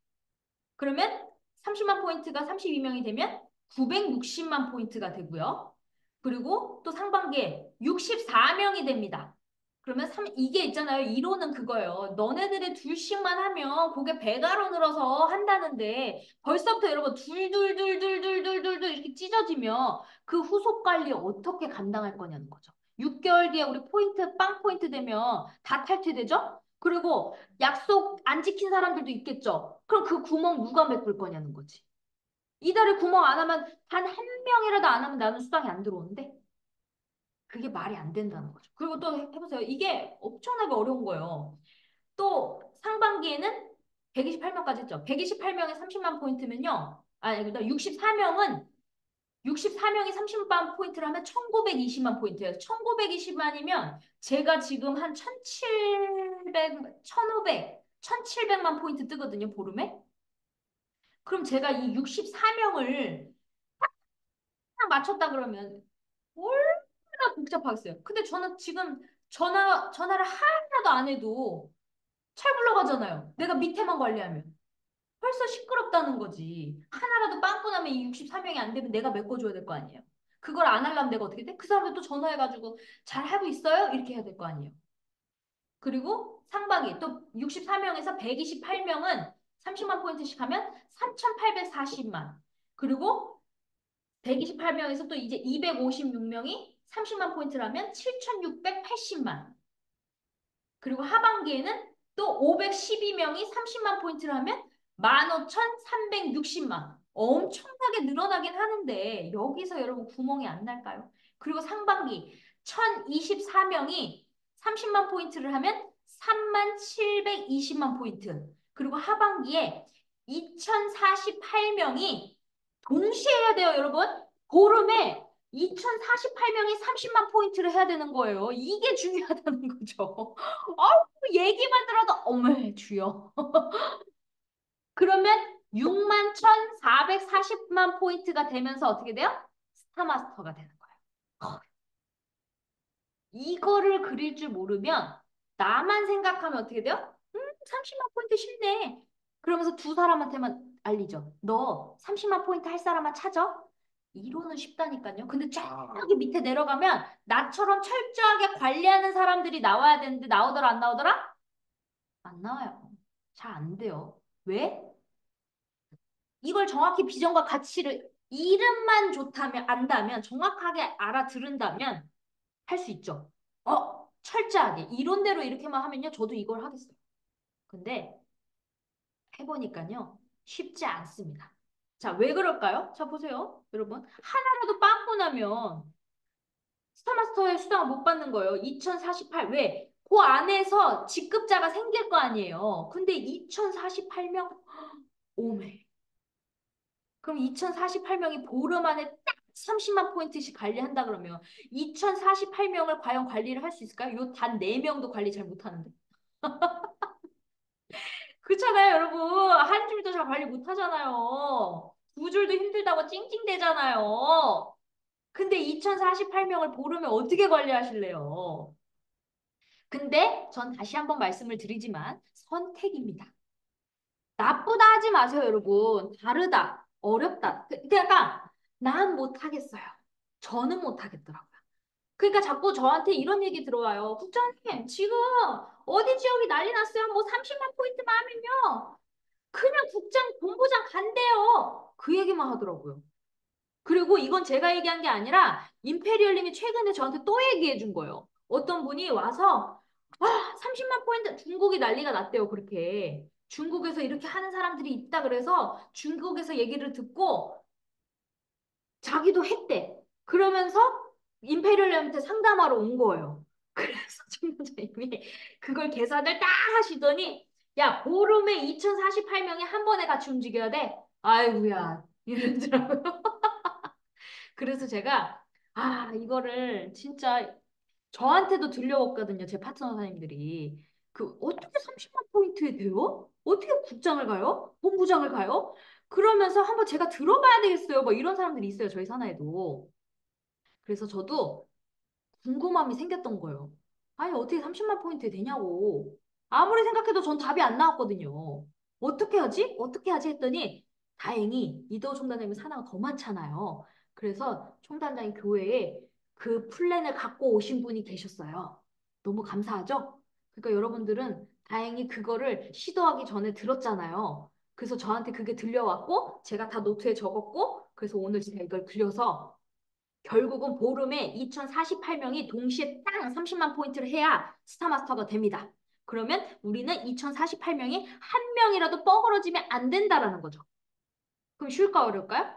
그러면 30만 포인트가 32명이 되면 960만 포인트가 되고요. 그리고 또 상반기에 64명이 됩니다. 그러면 이게 있잖아요. 이론은 그거예요. 너네들이 둘씩만 하면 그게 배가로 늘어서 한다는데 벌써부터 여러분 둘둘둘둘둘둘둘 이렇게 찢어지면 그 후속 관리 어떻게 감당할 거냐는 거죠. 6개월 뒤에 우리 포인트 빵 포인트 되면 다 탈퇴되죠? 그리고 약속 안 지킨 사람들도 있겠죠. 그럼 그 구멍 누가 메꿀 거냐는 거지. 이달에 구멍 안 하면 단 한 명이라도 안 하면 나는 수당이 안 들어오는데 그게 말이 안 된다는 거죠. 그리고 또 해보세요. 이게 엄청나게 어려운 거예요. 또 상반기에는 128명까지 했죠. 128명에 30만 포인트면요. 아니, 64명은 64명이 30만 포인트를 하면 1920만 포인트예요. 1920만이면 제가 지금 한 1700, 1500, 1700만 포인트 뜨거든요, 보름에. 그럼 제가 이 64명을 딱 맞췄다 그러면 얼마나 복잡하겠어요. 근데 저는 지금 전화를 하나도 안 해도 잘 굴러가잖아요. 내가 밑에만 관리하면. 벌써 시끄럽다는 거지. 하나라도 빵꾸 나면 이 64명이 안 되면 내가 메꿔줘야 될 거 아니에요. 그걸 안 하려면 내가 어떻게 돼? 그 사람들 또 전화해가지고 잘 하고 있어요? 이렇게 해야 될 거 아니에요. 그리고 상반기 또 64명에서 128명은 30만 포인트씩 하면 3,840만. 그리고 128명에서 또 이제 256명이 30만 포인트라면 7,680만. 그리고 하반기에는 또 512명이 30만 포인트를 하면 15,360만. 엄청나게 늘어나긴 하는데 여기서 여러분 구멍이 안 날까요? 그리고 상반기 1,024명이 30만 포인트를 하면 3720만 포인트. 그리고 하반기에 2,048명이 동시에 해야 돼요, 여러분. 보름에 2,048명이 30만 포인트를 해야 되는 거예요. 이게 중요하다는 거죠. 얘기만 들어도 어머 주여. 그러면 6만 1,440만 포인트가 되면서 어떻게 돼요? 스타마스터가 되는 거예요. 이거를 그릴 줄 모르면 나만 생각하면 어떻게 돼요? 30만 포인트 쉽네. 그러면서 두 사람한테만 알리죠. 너 30만 포인트 할 사람만 찾아? 이론은 쉽다니까요. 근데 저기 밑에 내려가면 나처럼 철저하게 관리하는 사람들이 나와야 되는데 나오더라 안 나오더라? 안 나와요. 잘 안 돼요. 왜? 이걸 정확히 비전과 가치를 이름만 좋다면 안다면 정확하게 알아들은다면 할 수 있죠. 철저하게 이론대로 이렇게만 하면요. 저도 이걸 하겠어요. 근데 해보니까요. 쉽지 않습니다. 자, 왜 그럴까요? 자, 보세요. 여러분. 하나라도 빵꾸 나면 스타마스터의 수당을 못 받는 거예요. 2048. 왜? 그 안에서 직급자가 생길 거 아니에요. 근데 2048명? 오메. 그럼 2048명이 보름 안에 딱 30만 포인트씩 관리한다 그러면 2048명을 과연 관리를 할 수 있을까요? 요 단 4명도 관리 잘 못하는데. 그렇잖아요, 여러분. 한 줄도 잘 관리 못하잖아요. 두 줄도 힘들다고 찡찡대잖아요. 근데 2048명을 보름에 어떻게 관리하실래요? 근데 전 다시 한번 말씀을 드리지만 선택입니다. 나쁘다 하지 마세요, 여러분. 다르다, 어렵다. 그러니까 난 못하겠어요. 저는 못하겠더라고요. 그러니까 자꾸 저한테 이런 얘기 들어와요. 국장님, 지금 어디 지역이 난리 났어요. 뭐 30만 포인트만 하면요. 그냥 국장, 본부장 간대요. 그 얘기만 하더라고요. 그리고 이건 제가 얘기한 게 아니라 임페리얼님이 최근에 저한테 또 얘기해 준 거예요. 어떤 분이 와서 30만 포인트 중국이 난리가 났대요. 그렇게. 중국에서 이렇게 하는 사람들이 있다 그래서 중국에서 얘기를 듣고 자기도 했대. 그러면서 임페리얼한테 상담하러 온 거예요. 그래서 총무장님이 그걸 계산을 딱 하시더니 야 보름에 2,048명이 한 번에 같이 움직여야 돼. 아이고야 이러더라고요. 그래서 제가 이거를 진짜 저한테도 들려왔거든요. 제 파트너사님들이. 그 어떻게 30만 포인트에 돼요? 어떻게 국장을 가요? 본부장을 가요? 그러면서 한번 제가 들어봐야 되겠어요. 뭐 이런 사람들이 있어요. 저희 산하에도. 그래서 저도 궁금함이 생겼던 거예요. 아니 어떻게 30만 포인트에 되냐고. 아무리 생각해도 전 답이 안 나왔거든요. 어떻게 하지? 어떻게 하지? 했더니 다행히 이도 총단장님 산하가 더 많잖아요. 그래서 총단장이 교회에 그 플랜을 갖고 오신 분이 계셨어요. 너무 감사하죠? 그러니까 여러분들은 다행히 그거를 시도하기 전에 들었잖아요. 그래서 저한테 그게 들려왔고 제가 다 노트에 적었고 그래서 오늘 제가 이걸 그려서 결국은 보름에 2,048명이 동시에 땅 30만 포인트를 해야 스타마스터가 됩니다. 그러면 우리는 2,048명이 한 명이라도 뻐그러지면 안 된다라는 거죠. 그럼 쉬울까 어려울까요?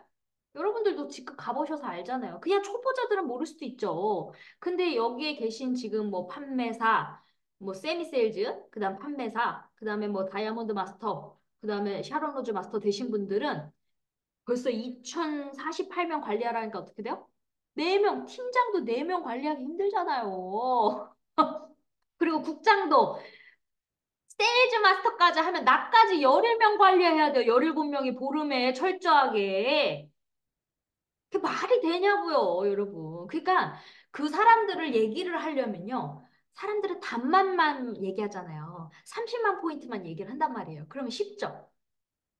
여러분들도 직접 가보셔서 알잖아요. 그냥 초보자들은 모를 수도 있죠. 근데 여기에 계신 지금 뭐 판매사, 뭐 세미세일즈, 그다음 판매사, 그다음에 뭐 다이아몬드 마스터, 그다음에 샤론 로즈 마스터 되신 분들은 벌써 2,048명 관리하라니까 어떻게 돼요? 4명, 팀장도 4명 관리하기 힘들잖아요. 그리고 국장도 세일즈 마스터까지 하면 나까지 17명 관리해야 돼요. 17명이 보름에 철저하게. 그게 말이 되냐고요, 여러분. 그러니까 그 사람들을 얘기를 하려면요. 사람들은 단맛만 얘기하잖아요. 30만 포인트만 얘기를 한단 말이에요. 그러면 쉽죠?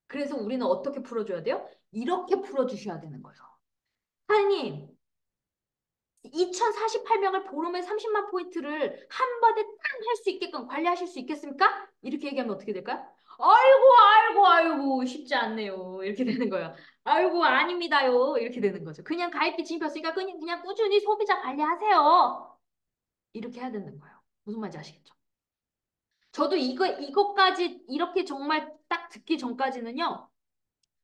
그래서 우리는 어떻게 풀어줘야 돼요? 이렇게 풀어주셔야 되는 거예요. 사장님, 2048명을 보름에 30만 포인트를 한 번에 딱 할 수 있게끔 관리하실 수 있겠습니까? 이렇게 얘기하면 어떻게 될까요? 아이고, 쉽지 않네요. 이렇게 되는 거예요. 아이고, 아닙니다요. 이렇게 되는 거죠. 그냥 가입비 진입했으니까 그냥 꾸준히 소비자 관리하세요. 이렇게 해야 되는 거예요. 무슨 말인지 아시겠죠? 저도 이것까지 이렇게 정말 딱 듣기 전까지는요,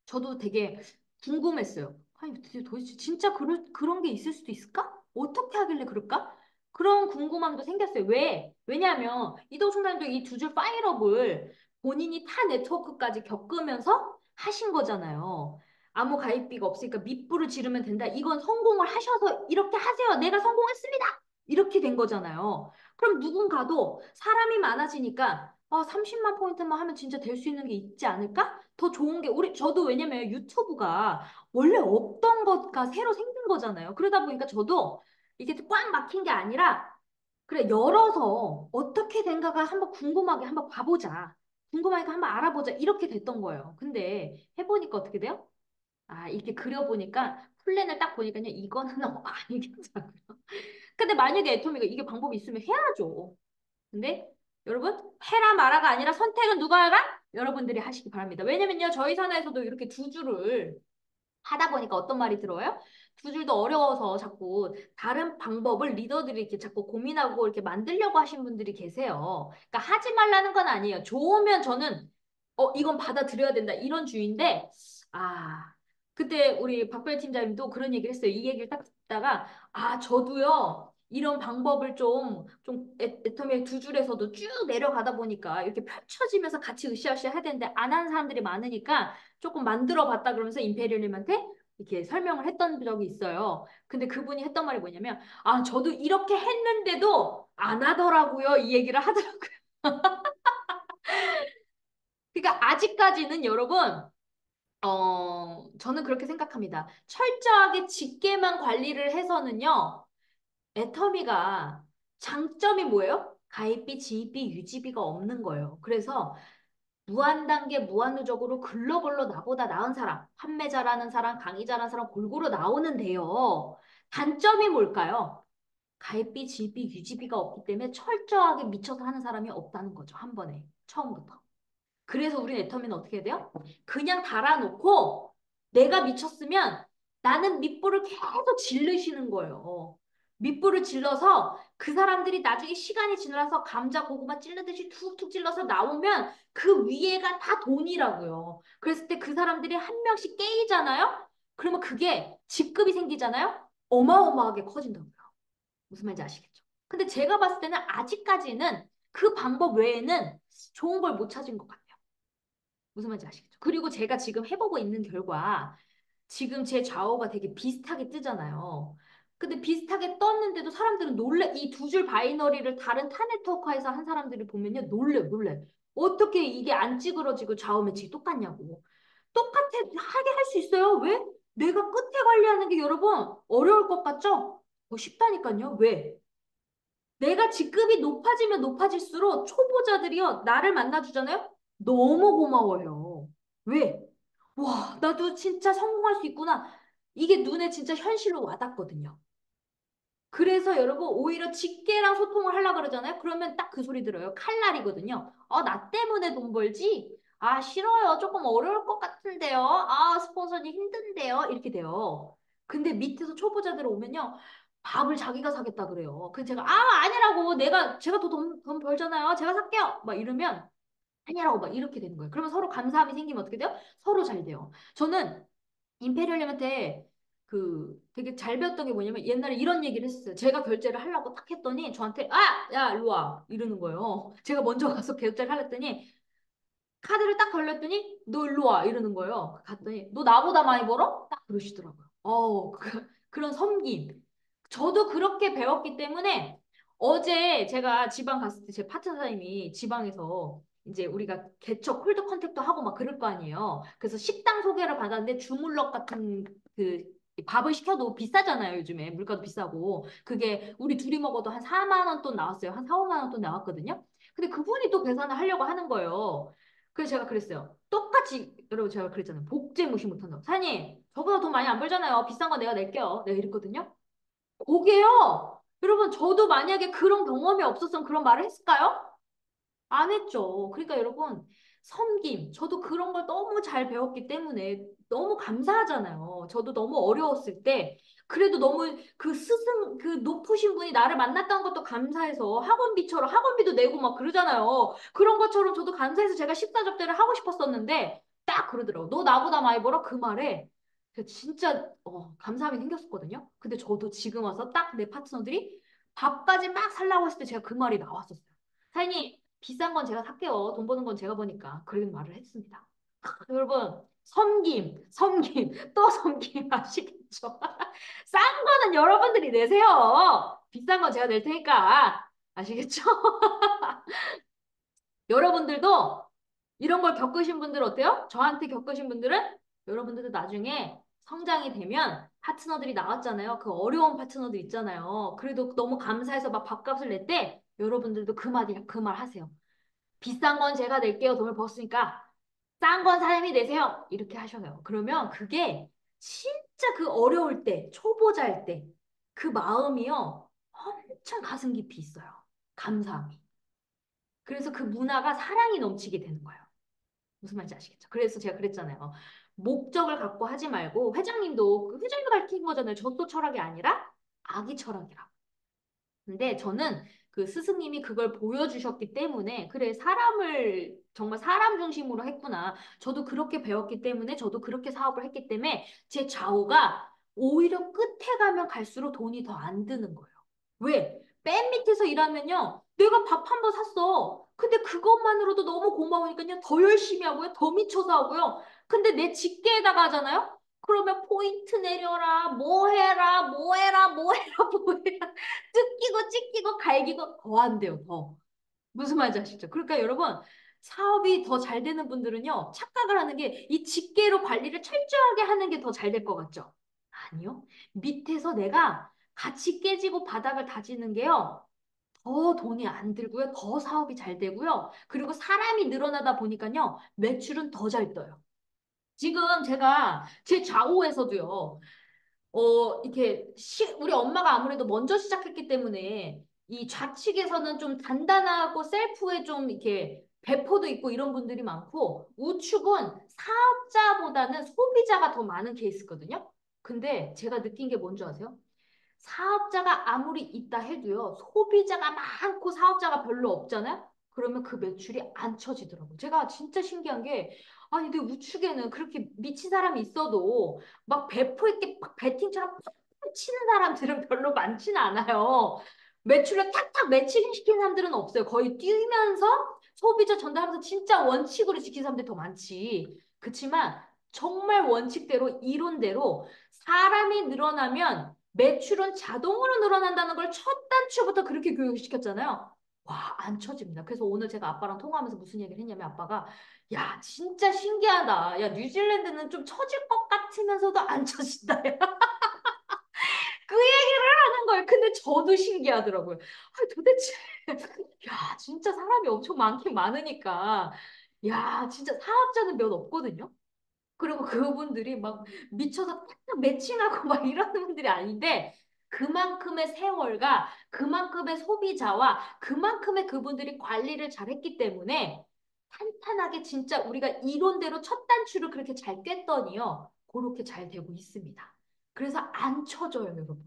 저도 되게 궁금했어요. 아니, 도대체 진짜 그런 게 있을 수도 있을까? 어떻게 하길래 그럴까? 그런 궁금함도 생겼어요. 왜? 왜냐하면 이동순간도 이 두 줄 파일업을 본인이 타 네트워크까지 겪으면서 하신 거잖아요. 아무 가입비가 없으니까 밑불을 지르면 된다. 이건 성공을 하셔서 이렇게 하세요. 내가 성공했습니다. 이렇게 된 거잖아요. 그럼 누군가도 사람이 많아지니까 30만 포인트만 하면 진짜 될 수 있는 게 있지 않을까? 더 좋은 게 저도 왜냐면 유튜브가 원래 없던 것과 새로 생긴 거잖아요. 그러다 보니까 저도 이게 꽉 막힌 게 아니라 그래 열어서 어떻게 된가가 한번 궁금하게 한번 봐보자. 궁금하니까 한번 알아보자. 이렇게 됐던 거예요. 근데 해보니까 어떻게 돼요? 이렇게 그려보니까 플랜을 딱 보니까요. 이거는 아니겠더라고요. 근데 만약에 애토미가 이게 방법이 있으면 해야죠. 근데 여러분 해라 마라가 아니라 선택은 누가 해라? 여러분들이 하시기 바랍니다. 왜냐면요 저희 산하에서도 이렇게 두 줄을 하다 보니까 어떤 말이 들어요? 두 줄도 어려워서 자꾸 다른 방법을 리더들이 이렇게 자꾸 고민하고 이렇게 만들려고 하신 분들이 계세요. 그러니까 하지 말라는 건 아니에요. 좋으면 저는 이건 받아들여야 된다 이런 주의인데 아 그때 우리 박별 팀장님도 그런 얘기를 했어요. 이 얘기를 딱 듣다가 저도요 이런 방법을 좀 애터미의 두 줄에서도 쭉 내려가다 보니까 이렇게 펼쳐지면서 같이 으쌰으쌰 해야 되는데 안 하는 사람들이 많으니까 조금 만들어 봤다 그러면서 임페리얼님한테 이렇게 설명을 했던 적이 있어요. 근데 그분이 했던 말이 뭐냐면 저도 이렇게 했는데도 안 하더라고요. 이 얘기를 하더라고요. 그러니까 아직까지는 여러분 저는 그렇게 생각합니다. 철저하게 직계만 관리를 해서는요. 애터미가 장점이 뭐예요? 가입비, 지입비, 유지비가 없는 거예요. 그래서 무한단계, 무한누적으로 글로벌로 나보다 나은 사람, 판매 잘하는 사람, 강의 잘하는 사람 골고루 나오는데요. 단점이 뭘까요? 가입비, 지입비, 유지비가 없기 때문에 철저하게 미쳐서 하는 사람이 없다는 거죠. 한 번에. 처음부터. 그래서 우리 애터미는 어떻게 해야 돼요? 그냥 달아놓고 내가 미쳤으면 나는 밑불을 계속 질르시는 거예요. 밑불을 질러서 그 사람들이 나중에 시간이 지나서 감자 고구마 찔르듯이 툭툭 찔러서 나오면 그 위에가 다 돈이라고요. 그랬을 때 그 사람들이 한 명씩 깨이잖아요? 그러면 그게 직급이 생기잖아요? 어마어마하게 커진다고요. 무슨 말인지 아시겠죠? 근데 제가 봤을 때는 아직까지는 그 방법 외에는 좋은 걸 못 찾은 것 같아요. 무슨 말인지 아시겠죠? 그리고 제가 지금 해보고 있는 결과 지금 제 좌우가 되게 비슷하게 뜨잖아요. 근데 비슷하게 떴는데도 사람들은 놀래. 이 두 줄 바이너리를 다른 타 네트워크에서 한 사람들을 보면요. 놀래. 어떻게 이게 안 찌그러지고 좌우 매칭이 똑같냐고. 하게 할 수 있어요. 왜? 내가 끝에 관리하는 게 여러분 어려울 것 같죠? 쉽다니까요. 왜? 내가 직급이 높아지면 높아질수록 초보자들이요, 나를 만나주잖아요? 너무 고마워요. 왜? 와, 나도 진짜 성공할 수 있구나. 이게 눈에 진짜 현실로 와닿거든요. 그래서 여러분, 오히려 직계랑 소통을 하려고 그러잖아요? 그러면 딱 그 소리 들어요. 칼날이거든요. 나 때문에 돈 벌지? 싫어요. 조금 어려울 것 같은데요. 스폰서님 힘든데요. 이렇게 돼요. 근데 밑에서 초보자들 오면요. 밥을 자기가 사겠다 그래요. 그래서 제가 아니라고 제가 더 돈 벌잖아요. 제가 살게요. 막 이러면 아니라고 막 이렇게 되는 거예요. 그러면 서로 감사함이 생기면 어떻게 돼요? 서로 잘 돼요. 저는 임페리얼님한테 되게 잘 배웠던 게 뭐냐면 옛날에 이런 얘기를 했었어요. 제가 결제를 하려고 딱 했더니 저한테 야 일로 와 이러는 거예요. 제가 먼저 가서 결제를 하랬더니 카드를 딱 걸렸더니 너 일로 와 이러는 거예요. 갔더니 너 나보다 많이 벌어? 딱 그러시더라고요. 그런 섬김. 저도 그렇게 배웠기 때문에 어제 제가 지방 갔을 때 제 파트너님이 지방에서 이제 우리가 개척 콜드 컨택도 하고 막 그럴 거 아니에요. 그래서 식당 소개를 받았는데 주물럭 같은 그 밥을 시켜도 비싸잖아요, 요즘에. 물가도 비싸고. 그게 우리 둘이 먹어도 한 4만 원 돈 나왔어요. 한 4, 5만 원 돈 나왔거든요. 근데 그분이 또 계산을 하려고 하는 거예요. 그래서 제가 그랬어요. 똑같이, 여러분 제가 그랬잖아요. 복제 무시 못한다고. 사장님, 저보다 돈 많이 안 벌잖아요. 비싼 거 내가 낼게요. 내가 이랬거든요. 그게요. 여러분, 저도 만약에 그런 경험이 없었으면 그런 말을 했을까요? 안 했죠. 그러니까 여러분, 섬김. 저도 그런 걸 너무 잘 배웠기 때문에 너무 감사하잖아요. 저도 너무 어려웠을 때, 그래도 너무 그 스승, 그 높으신 분이 나를 만났다는 것도 감사해서 학원비처럼 학원비도 내고 막 그러잖아요. 그런 것처럼 저도 감사해서 제가 식사접대를 하고 싶었었는데, 딱 그러더라고. 너 나보다 많이 벌어? 그 말에. 진짜 감사함이 생겼었거든요. 근데 저도 지금 와서 딱 내 파트너들이 밥까지 막 살라고 했을 때 제가 그 말이 나왔었어요. 사장님, 비싼 건 제가 살게요. 돈 버는 건 제가 버니까. 그런 말을 했습니다. 여러분, 섬김, 섬김, 또 섬김 아시겠죠? 싼 거는 여러분들이 내세요. 비싼 건 제가 낼 테니까. 아시겠죠? 여러분들도 이런 걸 겪으신 분들 어때요? 저한테 겪으신 분들은 여러분들도 나중에 성장이 되면 파트너들이 나왔잖아요. 그 어려운 파트너들 있잖아요. 그래도 너무 감사해서 막 밥값을 낼 때 여러분들도 그 말 하세요. 비싼 건 제가 낼게요. 돈을 벌었으니까. 싼 건 사장님이 내세요. 이렇게 하셔요. 그러면 그게 진짜 그 어려울 때, 초보자일 때, 그 마음이요. 엄청 가슴 깊이 있어요. 감사함이. 그래서 그 문화가 사랑이 넘치게 되는 거예요. 무슨 말인지 아시겠죠? 그래서 제가 그랬잖아요. 목적을 갖고 하지 말고 회장님도 그 회장님이 가르친 거잖아요. 저도 철학이 아니라 아기 철학이라. 근데 저는 그 스승님이 그걸 보여주셨기 때문에 그래 사람을 정말 사람 중심으로 했구나. 저도 그렇게 배웠기 때문에 저도 그렇게 사업을 했기 때문에 제 좌우가 오히려 끝에 가면 갈수록 돈이 더 안 드는 거예요. 왜? 맨 밑에서 일하면요. 내가 밥 한 번 샀어. 근데 그것만으로도 너무 고마우니까요. 더 열심히 하고요. 더 미쳐서 하고요. 근데 내 직계에다가 하잖아요. 그러면 포인트 내려라, 뭐 해라, 뭐 해라, 뭐 해라, 뭐 해라. 뜯기고 찢기고 갈기고 더 안 돼요, 더. 무슨 말인지 아시죠? 그러니까 여러분, 사업이 더 잘 되는 분들은요, 착각을 하는 게 이 집계로 관리를 철저하게 하는 게 더 잘 될 것 같죠? 아니요. 밑에서 내가 같이 깨지고 바닥을 다지는 게요, 더 돈이 안 들고요, 더 사업이 잘 되고요, 그리고 사람이 늘어나다 보니까요, 매출은 더 잘 떠요. 지금 제가 제 좌우에서도요, 이렇게 우리 엄마가 아무래도 먼저 시작했기 때문에 이 좌측에서는 좀 단단하고 셀프에 좀 이렇게 배포도 있고 이런 분들이 많고 우측은 사업자보다는 소비자가 더 많은 케이스거든요. 근데 제가 느낀 게 뭔지 아세요? 사업자가 아무리 있다 해도요, 소비자가 많고 사업자가 별로 없잖아요? 그러면 그 매출이 안 쳐지더라고요. 제가 진짜 신기한 게, 아니, 내 우측에는 그렇게 미친 사람이 있어도 막 배포 있게 막 배팅처럼 팍팍 치는 사람들은 별로 많지는 않아요. 매출을 탁탁 매칭시키는 사람들은 없어요. 거의 뛰면서 소비자 전달하면서 진짜 원칙으로 지키는 사람들이 더 많지. 그치만 정말 원칙대로, 이론대로 사람이 늘어나면 매출은 자동으로 늘어난다는 걸 첫 단추부터 그렇게 교육을 시켰잖아요. 와, 안 쳐집니다. 그래서 오늘 제가 아빠랑 통화하면서 무슨 얘기를 했냐면 아빠가 야, 진짜 신기하다. 야, 뉴질랜드는 좀 쳐질 것 같으면서도 안 쳐진다. 그 얘기를 하는 거예요. 근데 저도 신기하더라고요. 아, 도대체 야, 진짜 사람이 엄청 많긴 많으니까 야, 진짜 사업자는 몇 없거든요. 그리고 그분들이 막 미쳐서 탁탁 매칭하고 막 이러는 분들이 아닌데 그만큼의 세월과 그만큼의 소비자와 그만큼의 그분들이 관리를 잘했기 때문에 탄탄하게 진짜 우리가 이론대로 첫 단추를 그렇게 잘 꿰더니요. 그렇게 잘 되고 있습니다. 그래서 안 쳐져요, 여러분.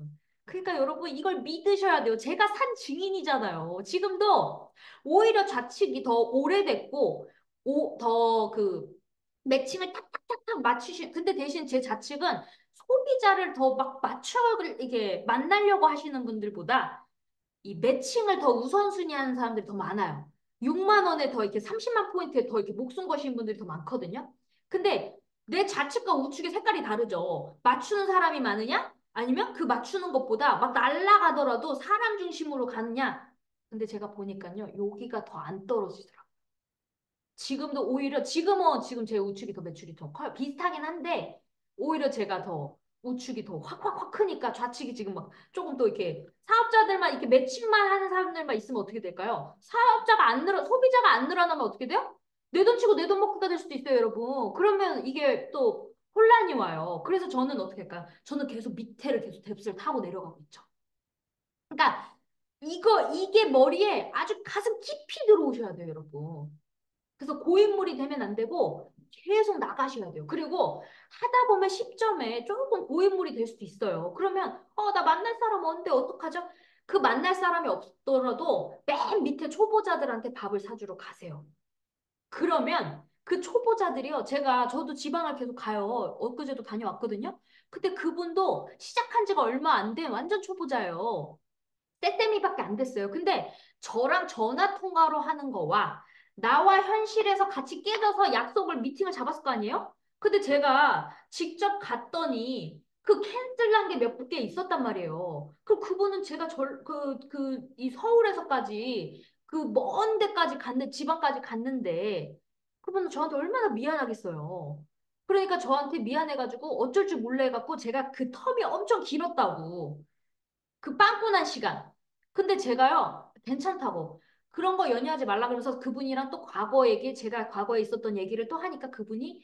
그러니까 여러분 이걸 믿으셔야 돼요. 제가 산 증인이잖아요. 지금도 오히려 좌측이 더 오래됐고 더그 매칭을 탁탁탁탁 맞추시. 근데 대신 제 좌측은 소비자를 더 막 맞춰 이게 만나려고 하시는 분들보다 이 매칭을 더 우선순위 하는 사람들이 더 많아요. 6만 원에 더 이렇게 30만 포인트에 더 이렇게 목숨 거시는 분들이 더 많거든요. 근데 내 좌측과 우측의 색깔이 다르죠. 맞추는 사람이 많으냐? 아니면 그 맞추는 것보다 막 날아가더라도 사람 중심으로 가느냐? 근데 제가 보니까요, 여기가 더 안 떨어지더라고요. 지금도 오히려 지금은 지금 제 우측이 더 매출이 더 커요. 비슷하긴 한데 오히려 제가 더 우측이 더 확 크니까 좌측이 지금 막 조금 더 이렇게 사업자들만 이렇게 매칭만 하는 사람들만 있으면 어떻게 될까요? 사업자가 안 늘어, 소비자가 안 늘어나면 어떻게 돼요? 내 돈 치고 내 돈 먹기가 될 수도 있어요, 여러분. 그러면 이게 또 혼란이 와요. 그래서 저는 어떻게 할까요? 저는 계속 밑에를 계속 뎁스를 타고 내려가고 있죠. 그러니까 이게 머리에 아주 가슴 깊이 들어오셔야 돼요, 여러분. 그래서 고인물이 되면 안 되고 계속 나가셔야 돼요. 그리고 하다 보면 10점에 조금 고인물이 될 수도 있어요. 그러면 나 만날 사람 없는데 어떡하죠? 그 만날 사람이 없더라도 맨 밑에 초보자들한테 밥을 사주러 가세요. 그러면 그 초보자들이요. 저도 지방을 계속 가요. 엊그제도 다녀왔거든요. 근데 그분도 시작한 지가 얼마 안 된 완전 초보자예요. 떼떼미밖에 안 됐어요. 근데 저랑 전화 통화로 하는 거와 나와 현실에서 같이 깨져서 약속을 미팅을 잡았을 거 아니에요? 근데 제가 직접 갔더니 그 캔슬한 게 몇 개 있었단 말이에요. 그분은 제가 이 서울에서까지 그 먼 데까지 지방까지 갔는데 그분은 저한테 얼마나 미안하겠어요. 그러니까 저한테 미안해가지고 어쩔 줄 몰라 해갖고 제가 그 텀이 엄청 길었다고. 그 빵꾸난 시간. 근데 제가요, 괜찮다고. 그런 거 연애하지 말라 그러면서 그분이랑 또 과거 얘기, 제가 과거에 있었던 얘기를 또 하니까 그분이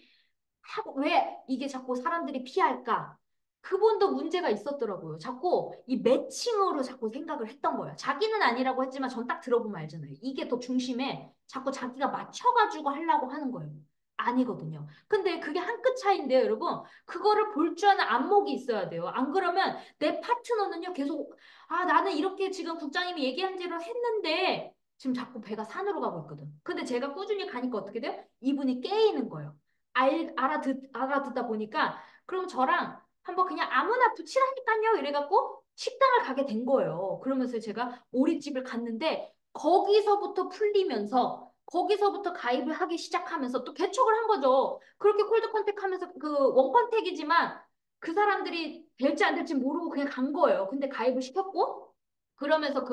왜 이게 자꾸 사람들이 피할까? 그분도 문제가 있었더라고요. 자꾸 이 매칭으로 자꾸 생각을 했던 거예요. 자기는 아니라고 했지만 전 딱 들어보면 알잖아요. 이게 더 중심에 자꾸 자기가 맞춰가지고 하려고 하는 거예요. 아니거든요. 근데 그게 한 끗 차이인데요, 여러분. 그거를 볼 줄 아는 안목이 있어야 돼요. 안 그러면 내 파트너는요, 계속, 나는 이렇게 지금 국장님이 얘기한 대로 했는데, 지금 자꾸 배가 산으로 가고 있거든. 근데 제가 꾸준히 가니까 어떻게 돼요? 이분이 깨이는 거예요. 알아듣다 보니까 그럼 저랑 한번 그냥 아무나 붙이라니까요 이래갖고 식당을 가게 된 거예요. 그러면서 제가 오리집을 갔는데 거기서부터 풀리면서 거기서부터 가입을 하기 시작하면서 또 개척을 한 거죠. 그렇게 콜드 컨택하면서 그 원컨택이지만 그 사람들이 될지 안 될지 모르고 그냥 간 거예요. 근데 가입을 시켰고 그러면서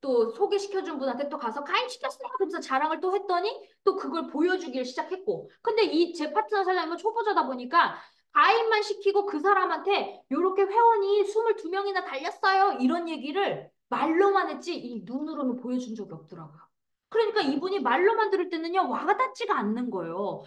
또 소개시켜준 분한테 또 가서 가입시켰어. 그러면서 자랑을 또 했더니 또 그걸 보여주길 시작했고. 근데 이 제 파트너 사장님은 초보자다 보니까 가입만 시키고 그 사람한테 요렇게 회원이 22명이나 달렸어요. 이런 얘기를 말로만 했지 이 눈으로는 보여준 적이 없더라고요. 그러니까 이분이 말로만 들을 때는요, 와닿지가 않는 거예요.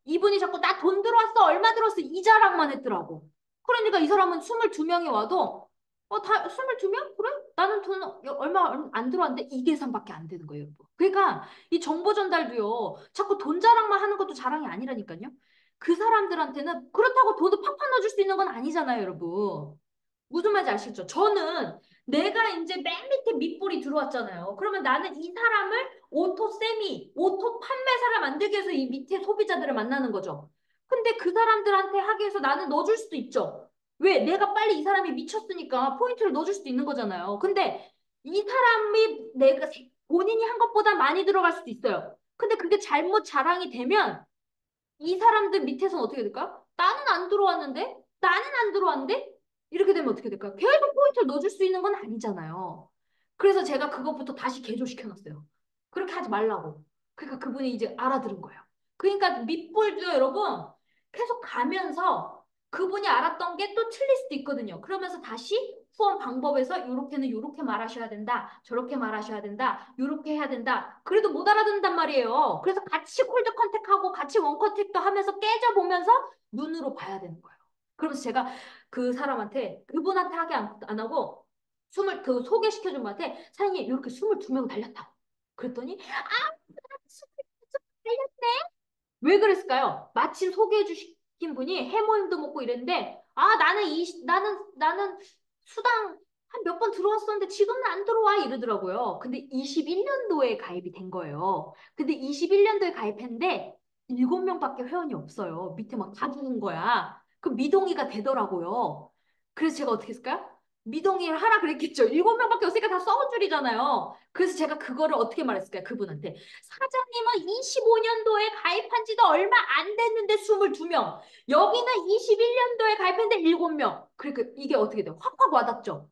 이분이 자꾸 나 돈 들어왔어, 얼마 들어왔어, 이 자랑만 했더라고. 그러니까 이 사람은 22명이 와도, 다 22명? 그래? 나는 돈 얼마 안 들어왔는데 이 계산밖에 안 되는 거예요, 여러분. 그러니까 이 정보 전달도요, 자꾸 돈 자랑만 하는 것도 자랑이 아니라니까요. 그 사람들한테는 그렇다고 돈을 팍팍 넣어줄 수 있는 건 아니잖아요, 여러분. 무슨 말인지 아시죠? 저는 내가 이제 맨 밑에 밑볼이 들어왔잖아요. 그러면 나는 이 사람을 오토 판매사를 만들기 위해서 이 밑에 소비자들을 만나는 거죠. 근데 그 사람들한테 하기 위해서 나는 넣어줄 수도 있죠. 왜? 내가 빨리 이 사람이 미쳤으니까 포인트를 넣어줄 수도 있는 거잖아요. 근데 이 사람이 본인이 한 것보다 많이 들어갈 수도 있어요. 근데 그게 잘못 자랑이 되면 이 사람들 밑에서는 어떻게 될까요? 나는 안 들어왔는데? 나는 안 들어왔는데? 이렇게 되면 어떻게 될까요? 계속 포인트를 넣어줄 수 있는 건 아니잖아요. 그래서 제가 그것부터 다시 개조시켜놨어요. 그렇게 하지 말라고. 그러니까 그분이 이제 알아들은 거예요. 그러니까 밑볼도 여러분 계속 가면서 그분이 알았던 게 또 틀릴 수도 있거든요. 그러면서 다시 후원 방법에서 요렇게는 요렇게 말하셔야 된다. 저렇게 말하셔야 된다. 요렇게 해야 된다. 그래도 못 알아듣는단 말이에요. 그래서 같이 콜드 컨택하고 같이 원 컨택도 하면서 깨져보면서 눈으로 봐야 되는 거예요. 그러면서 제가 그 사람한테 그분한테 하게 안 하고 그 소개시켜준 분한테 사장님 이렇게 22명 달렸다고. 그랬더니 왜 그랬을까요? 마침 소개해 주신 분이 해모임도 먹고 이랬는데, 나는 수당 한 몇 번 들어왔었는데 지금은 안 들어와 이러더라고요. 근데 21년도에 가입이 된 거예요. 근데 21년도에 가입했는데 7명밖에 회원이 없어요. 밑에 막 다 죽은 거야. 그럼 미동이가 되더라고요. 그래서 제가 어떻게 했을까요? 미동이를 하라 그랬겠죠. 7명밖에 없으니까 다 썩어줄이잖아요. 그래서 제가 그거를 어떻게 말했을까요? 그분한테. 사장님은 25년도에 가입한 지도 얼마 안 됐는데 22명. 여기는 21년도에 가입했는데 7명. 그러니까 이게 어떻게 돼요? 확확 와닿죠?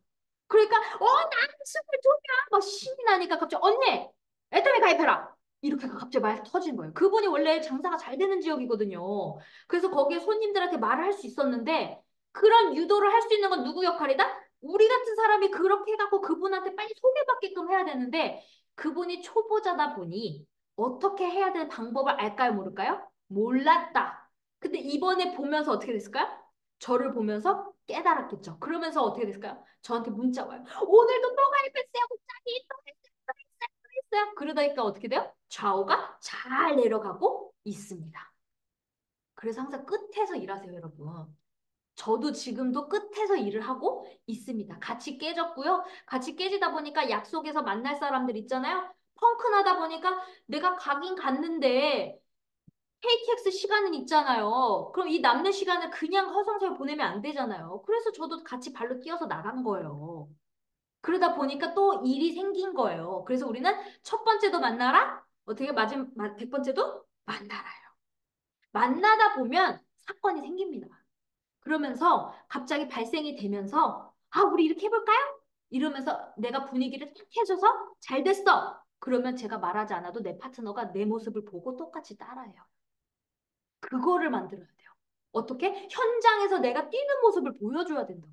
그러니까 나는 22명. 막 신이 나니까 갑자기 언니 애터미 가입해라. 이렇게 갑자기 말 터진 거예요. 그분이 원래 장사가 잘 되는 지역이거든요. 그래서 거기에 손님들한테 말을 할 수 있었는데 그런 유도를 할 수 있는 건 누구 역할이다? 우리 같은 사람이 그렇게 해갖고 그분한테 빨리 소개받게끔 해야 되는데 그분이 초보자다 보니 어떻게 해야 되는 방법을 알까요, 모를까요? 몰랐다. 근데 이번에 보면서 어떻게 됐을까요? 저를 보면서 깨달았겠죠. 그러면서 어떻게 됐을까요? 저한테 문자 와요. 오늘도 또 가입했어요, 국장님. 또 했어요, 또 했어요, 또 했어요. 그러다니까 어떻게 돼요? 좌우가 잘 내려가고 있습니다. 그래서 항상 끝에서 일하세요, 여러분. 저도 지금도 끝에서 일을 하고 있습니다. 같이 깨졌고요. 같이 깨지다 보니까 약속에서 만날 사람들 있잖아요. 펑크나다 보니까 내가 가긴 갔는데 KTX 시간은 있잖아요. 그럼 이 남는 시간을 그냥 허송세월 보내면 안 되잖아요. 그래서 저도 같이 발로 뛰어서 나간 거예요. 그러다 보니까 또 일이 생긴 거예요. 그래서 우리는 첫 번째도 만나라. 어떻게 맞은 100번째도 만나라요. 만나다 보면 사건이 생깁니다. 그러면서 갑자기 발생이 되면서 아, 우리 이렇게 해볼까요? 이러면서 내가 분위기를 탁 해줘서 잘 됐어. 그러면 제가 말하지 않아도 내 파트너가 내 모습을 보고 똑같이 따라해요. 그거를 만들어야 돼요. 어떻게? 현장에서 내가 뛰는 모습을 보여줘야 된다.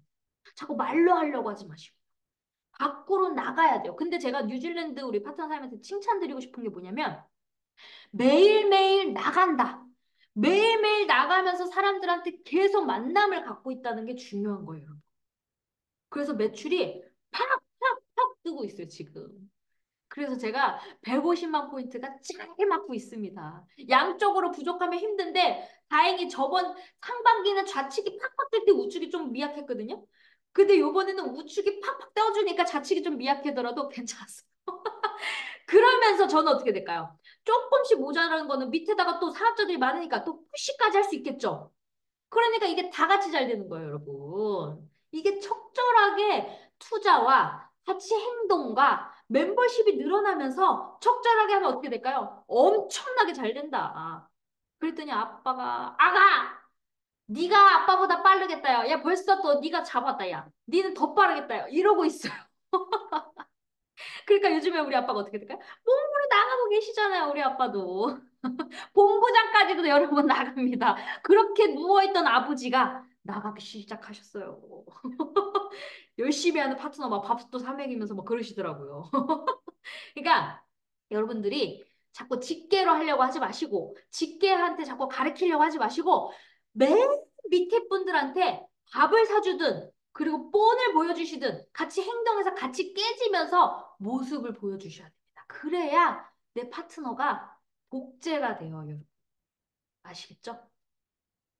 자꾸 말로 하려고 하지 마시고. 밖으로 나가야 돼요. 근데 제가 뉴질랜드 우리 파트너 사람한테 칭찬드리고 싶은 게 뭐냐면 매일매일 나간다. 매일매일 나가면서 사람들한테 계속 만남을 갖고 있다는 게 중요한 거예요. 그래서 매출이 팍팍팍 뜨고 있어요, 지금. 그래서 제가 150만 포인트가 잘 맞고 있습니다. 양쪽으로 부족하면 힘든데 다행히 저번 상반기는 좌측이 팍팍 뜰 때 우측이 좀 미약했거든요. 근데 요번에는 우측이 팍팍 떠주니까 좌측이 좀 미약하더라도 괜찮았어요. 그러면서 저는 어떻게 될까요? 조금씩 모자라는 거는 밑에다가 또 사업자들이 많으니까 또 푸시까지 할 수 있겠죠. 그러니까 이게 다 같이 잘 되는 거예요, 여러분. 이게 적절하게 투자와 같이 행동과 멤버십이 늘어나면서 적절하게 하면 어떻게 될까요? 엄청나게 잘 된다. 그랬더니 아빠가 아가! 네가 아빠보다 빠르겠다 야. 야 벌써 또 네가 잡았다 야. 니는 더 빠르겠다 야. 이러고 있어요. 그러니까 요즘에 우리 아빠가 어떻게 될까요? 몸으로 나가고 계시잖아요, 우리 아빠도. 본부장까지도 여러 번 나갑니다. 그렇게 누워있던 아버지가 나가기 시작하셨어요. 열심히 하는 파트너 막 밥도 사 먹이면서 막 그러시더라고요. 그러니까 여러분들이 자꾸 직계로 하려고 하지 마시고 직계한테 자꾸 가르치려고 하지 마시고 맨 밑에 분들한테 밥을 사주든 그리고 본을 보여주시든 같이 행동해서 같이 깨지면서 모습을 보여주셔야 됩니다. 그래야 내 파트너가 복제가 돼요, 여러분. 아시겠죠?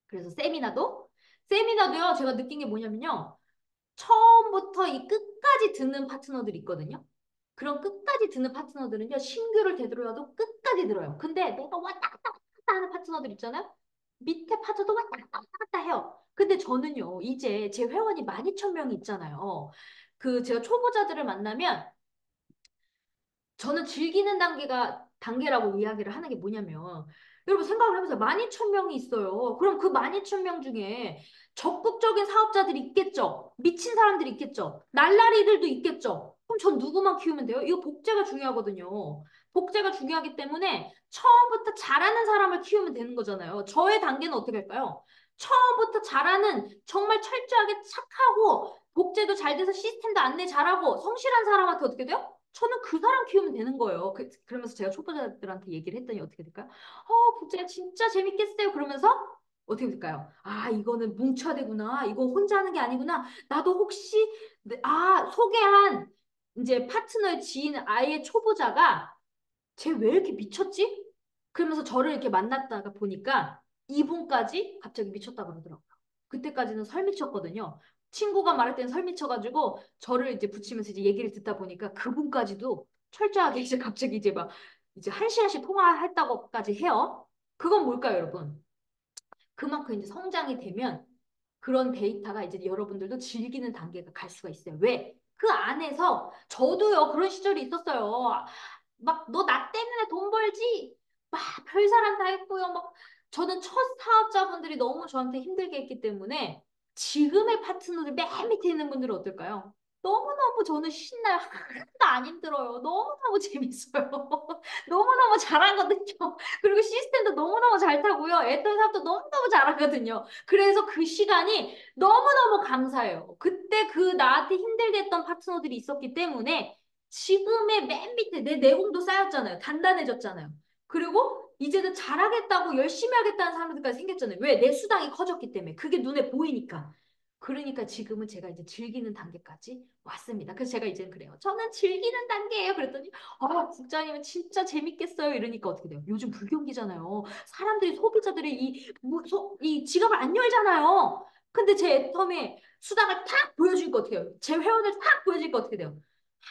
그래서 세미나도요, 제가 느낀 게 뭐냐면요. 처음부터 이 끝까지 듣는 파트너들이 있거든요. 그런 끝까지 듣는 파트너들은요, 신규를 되돌아도 끝까지 들어요. 근데 내가 왔다 갔다 왔다 갔다 하는 파트너들 있잖아요. 밑에 파트도 왔다 갔다 왔다 갔다 해요. 근데 저는요, 이제 제 회원이 12,000명이 있잖아요. 그 제가 초보자들을 만나면 저는 즐기는 단계라고 이야기를 하는 게 뭐냐면, 여러분 생각을 해보세요. 12,000명이 있어요. 그럼 그 12,000명 중에 적극적인 사업자들이 있겠죠? 미친 사람들이 있겠죠? 날라리들도 있겠죠? 그럼 전 누구만 키우면 돼요? 이거 복제가 중요하거든요. 복제가 중요하기 때문에 처음부터 잘하는 사람을 키우면 되는 거잖아요. 저의 단계는 어떻게 할까요? 처음부터 잘하는 정말 철저하게 착하고 복제도 잘 돼서 시스템도 안내 잘하고 성실한 사람한테 어떻게 돼요? 저는 그 사람 키우면 되는 거예요. 그러면서 제가 초보자들한테 얘기를 했더니 어떻게 될까요? 복제가 진짜 재밌겠어요. 그러면서 어떻게 될까요? 아, 이거는 뭉쳐야 되구나. 이거 혼자 하는 게 아니구나. 나도 혹시, 소개한 이제 파트너의 지인 아예 초보자가 쟤 왜 이렇게 미쳤지? 그러면서 저를 이렇게 만났다가 보니까 이분까지 갑자기 미쳤다 그러더라고요. 그때까지는 설 미쳤거든요. 친구가 말할 때는 설 미쳐가지고 저를 이제 붙이면서 이제 얘기를 듣다 보니까 그분까지도 철저하게 이제 갑자기 이제 막 이제 한 시간씩 통화했다고까지 해요. 그건 뭘까요, 여러분? 그만큼 이제 성장이 되면 그런 데이터가 이제 여러분들도 즐기는 단계가 갈 수가 있어요. 왜? 그 안에서 저도요 그런 시절이 있었어요. 막 너 나 때문에 돈 벌지? 막 별사람 다 했고요. 막 저는 첫 사업자분들이 너무 저한테 힘들게 했기 때문에 지금의 파트너들 맨 밑에 있는 분들은 어떨까요? 너무너무 저는 신나요. 하나도 안 힘들어요. 너무너무 재밌어요. 너무너무 잘하거든요. 그리고 시스템도 너무너무 잘 타고요. 애들 사업도 너무너무 잘하거든요. 그래서 그 시간이 너무너무 감사해요. 그때 그 나한테 힘들게 했던 파트너들이 있었기 때문에 지금의 맨 밑에 내 내공도 쌓였잖아요. 단단해졌잖아요. 그리고 이제는 잘하겠다고 열심히 하겠다는 사람들까지 생겼잖아요. 왜? 내 수당이 커졌기 때문에. 그게 눈에 보이니까. 그러니까 지금은 제가 이제 즐기는 단계까지 왔습니다. 그래서 제가 이제는 그래요. 저는 즐기는 단계예요. 그랬더니 국장님은 진짜 재밌겠어요. 이러니까 어떻게 돼요? 요즘 불경기잖아요. 사람들이 소비자들이 이 지갑을 안 열잖아요. 근데 제 애텀에 수당을 탁 보여주니까 어떻게 해요? 제 회원을 탁 보여주니까 어떻게 돼요?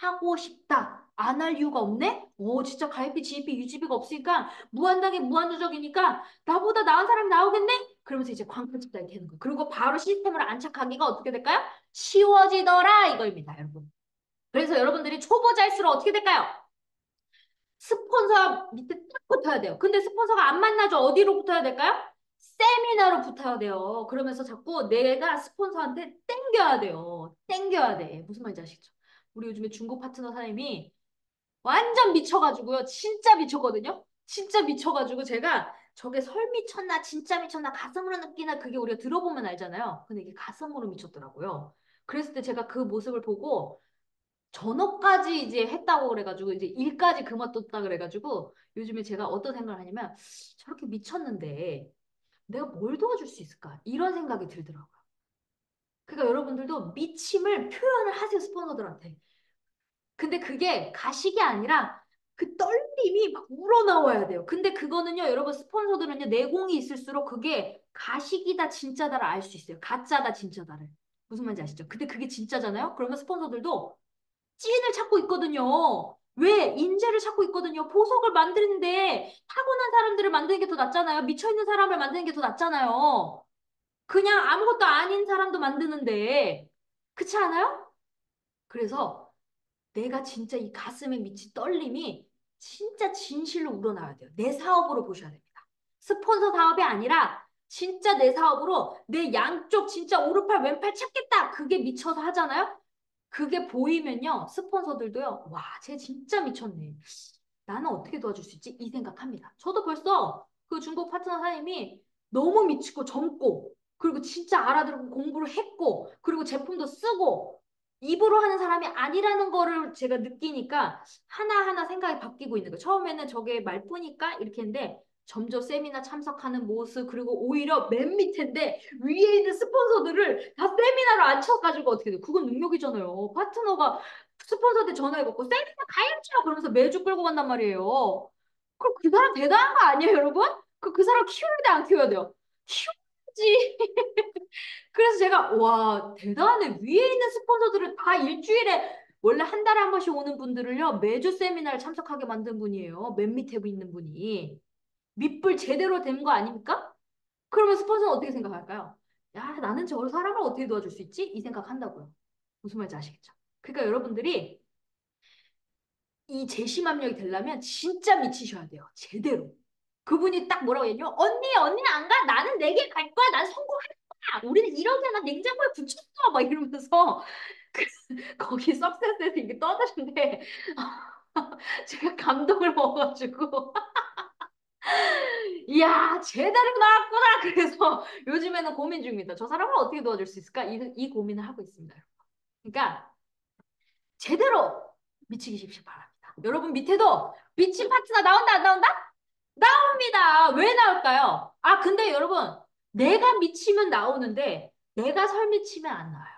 하고 싶다. 안 할 이유가 없네? 오, 진짜 가입비, 지입비, 유지비가 없으니까 무한당에 무한누적이니까 나보다 나은 사람이 나오겠네? 그러면서 이제 광고 집단이 되는 거예요. 그리고 바로 시스템을 안착하기가 어떻게 될까요? 쉬워지더라 이거입니다, 여러분. 그래서 여러분들이 초보자일수록 어떻게 될까요? 스폰서 밑에 딱 붙어야 돼요. 근데 스폰서가 안 만나죠. 어디로 붙어야 될까요? 세미나로 붙어야 돼요. 그러면서 자꾸 내가 스폰서한테 땡겨야 돼요. 땡겨야 돼. 무슨 말인지 아시죠? 우리 요즘에 중고 파트너 사장님이 완전 미쳐가지고요. 진짜 미쳤거든요. 진짜 미쳐가지고 제가 저게 설 미쳤나 진짜 미쳤나 가슴으로 느끼나 그게 우리가 들어보면 알잖아요. 근데 이게 가슴으로 미쳤더라고요. 그랬을 때 제가 그 모습을 보고 전업까지 이제 했다고 그래가지고 이제 일까지 그만뒀다 그래가지고 요즘에 제가 어떤 생각을 하냐면 저렇게 미쳤는데 내가 뭘 도와줄 수 있을까? 이런 생각이 들더라고요. 그러니까 여러분들도 미침을 표현을 하세요, 스폰서들한테. 근데 그게 가식이 아니라 그 떨림이 막 우러나와야 돼요. 근데 그거는요, 여러분 스폰서들은요, 내공이 있을수록 그게 가식이다, 진짜다를 알 수 있어요. 가짜다, 진짜다를. 무슨 말인지 아시죠? 근데 그게 진짜잖아요? 그러면 스폰서들도 찐을 찾고 있거든요. 왜? 인재를 찾고 있거든요. 보석을 만드는데 타고난 사람들을 만드는 게 더 낫잖아요. 미쳐있는 사람을 만드는 게 더 낫잖아요. 그냥 아무것도 아닌 사람도 만드는데. 그렇지 않아요? 그래서 내가 진짜 이 가슴에 미친 떨림이 진짜 진실로 우러나야 돼요. 내 사업으로 보셔야 됩니다. 스폰서 사업이 아니라 진짜 내 사업으로 내 양쪽 진짜 오른팔 왼팔 찾겠다. 그게 미쳐서 하잖아요. 그게 보이면요. 스폰서들도요. 와, 쟤 진짜 미쳤네. 나는 어떻게 도와줄 수 있지? 이 생각합니다. 저도 벌써 그 중국 파트너 사장님이 너무 미치고 젊고 그리고 진짜 알아들고 공부를 했고 그리고 제품도 쓰고 입으로 하는 사람이 아니라는 거를 제가 느끼니까 하나하나 생각이 바뀌고 있는 거예요. 처음에는 저게 말뿐이니까 이렇게 했는데 점점 세미나 참석하는 모습 그리고 오히려 맨 밑인데 위에 있는 스폰서들을 다 세미나로 앉혀가지고 어떻게 돼요? 그건 능력이잖아요. 파트너가 스폰서한테 전화해갖고 세미나 가야죠 그러면서 매주 끌고 간단 말이에요. 그럼 그 사람 대단한 거 아니에요, 여러분? 그 사람 키워야 돼, 안 키워야 돼요? 키워야지. 그래서 제가 와 대단해. 위에 있는 스폰서들은 다 일주일에 원래 한 달에 한 번씩 오는 분들을요 매주 세미나를 참석하게 만든 분이에요. 맨 밑에 있는 분이 밑불 제대로 된 거 아닙니까? 그러면 스폰서는 어떻게 생각할까요? 야 나는 저 사람을 어떻게 도와줄 수 있지? 이 생각한다고요. 무슨 말인지 아시겠죠? 그러니까 여러분들이 이 재심압력이 되려면 진짜 미치셔야 돼요. 제대로. 그분이 딱 뭐라고 했냐? 언니는 안 가? 나는 내게 갈 거야. 난 성공할 거야. 우리는 이렇게 난 냉장고에 붙였어. 막 이러면서 거기 석세스에서 이게 떠드는데 제가 감동을 먹어가지고 이야 제대로 나왔구나. 그래서 요즘에는 고민 중입니다. 저 사람을 어떻게 도와줄 수 있을까? 이 고민을 하고 있습니다. 그러니까 제대로 미치기 바랍니다. 여러분 밑에도 미친 파트가 나온다 안 나온다? 나옵니다. 왜 나올까요? 아 근데 여러분 내가 미치면 나오는데 내가 설 미치면 안 나와요.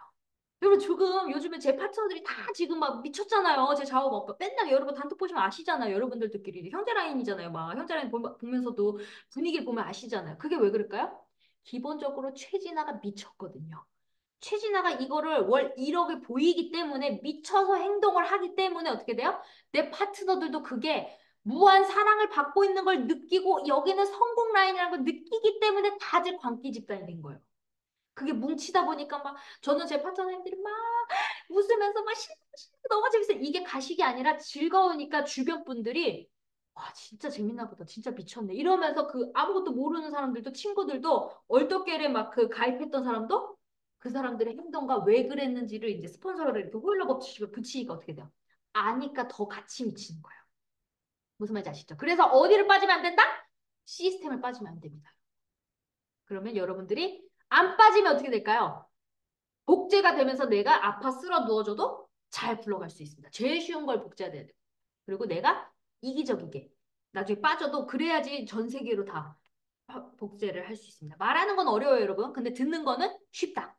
여러분 지금 요즘에 제 파트너들이 다 지금 막 미쳤잖아요. 제 작업 막 맨날 여러분 단톡 보시면 아시잖아요. 여러분들끼리 형제 라인이잖아요. 막 형제 라인 보면서도 분위기를 보면 아시잖아요. 그게 왜 그럴까요? 기본적으로 최진아가 미쳤거든요. 최진아가 이거를 월 1억에 보이기 때문에 미쳐서 행동을 하기 때문에 어떻게 돼요? 내 파트너들도 그게 무한 사랑을 받고 있는 걸 느끼고 여기는 성공 라인이라는 걸 느끼기 때문에 다들 광기 집단이 된 거예요. 그게 뭉치다 보니까 막 저는 제 파트너님들이 막 웃으면서 막 너무 재밌어요. 이게 가식이 아니라 즐거우니까 주변 분들이 와 진짜 재밌나 보다. 진짜 미쳤네. 이러면서 그 아무것도 모르는 사람들도 친구들도 얼떨결에 막 그 가입했던 사람도 그 사람들의 행동과 왜 그랬는지를 이제 스폰서를 이렇게 호일러 법칙을 붙이니까 어떻게 돼요? 아니까 더 같이 미치는 거예요. 무슨 말인지 아시죠? 그래서 어디를 빠지면 안 된다? 시스템을 빠지면 안 됩니다. 그러면 여러분들이 안 빠지면 어떻게 될까요? 복제가 되면서 내가 아파 쓰러 누워줘도 잘 굴러갈 수 있습니다. 제일 쉬운 걸 복제해야 돼요. 그리고 내가 이기적이게 나중에 빠져도 그래야지 전 세계로 다 복제를 할 수 있습니다. 말하는 건 어려워요, 여러분. 근데 듣는 거는 쉽다.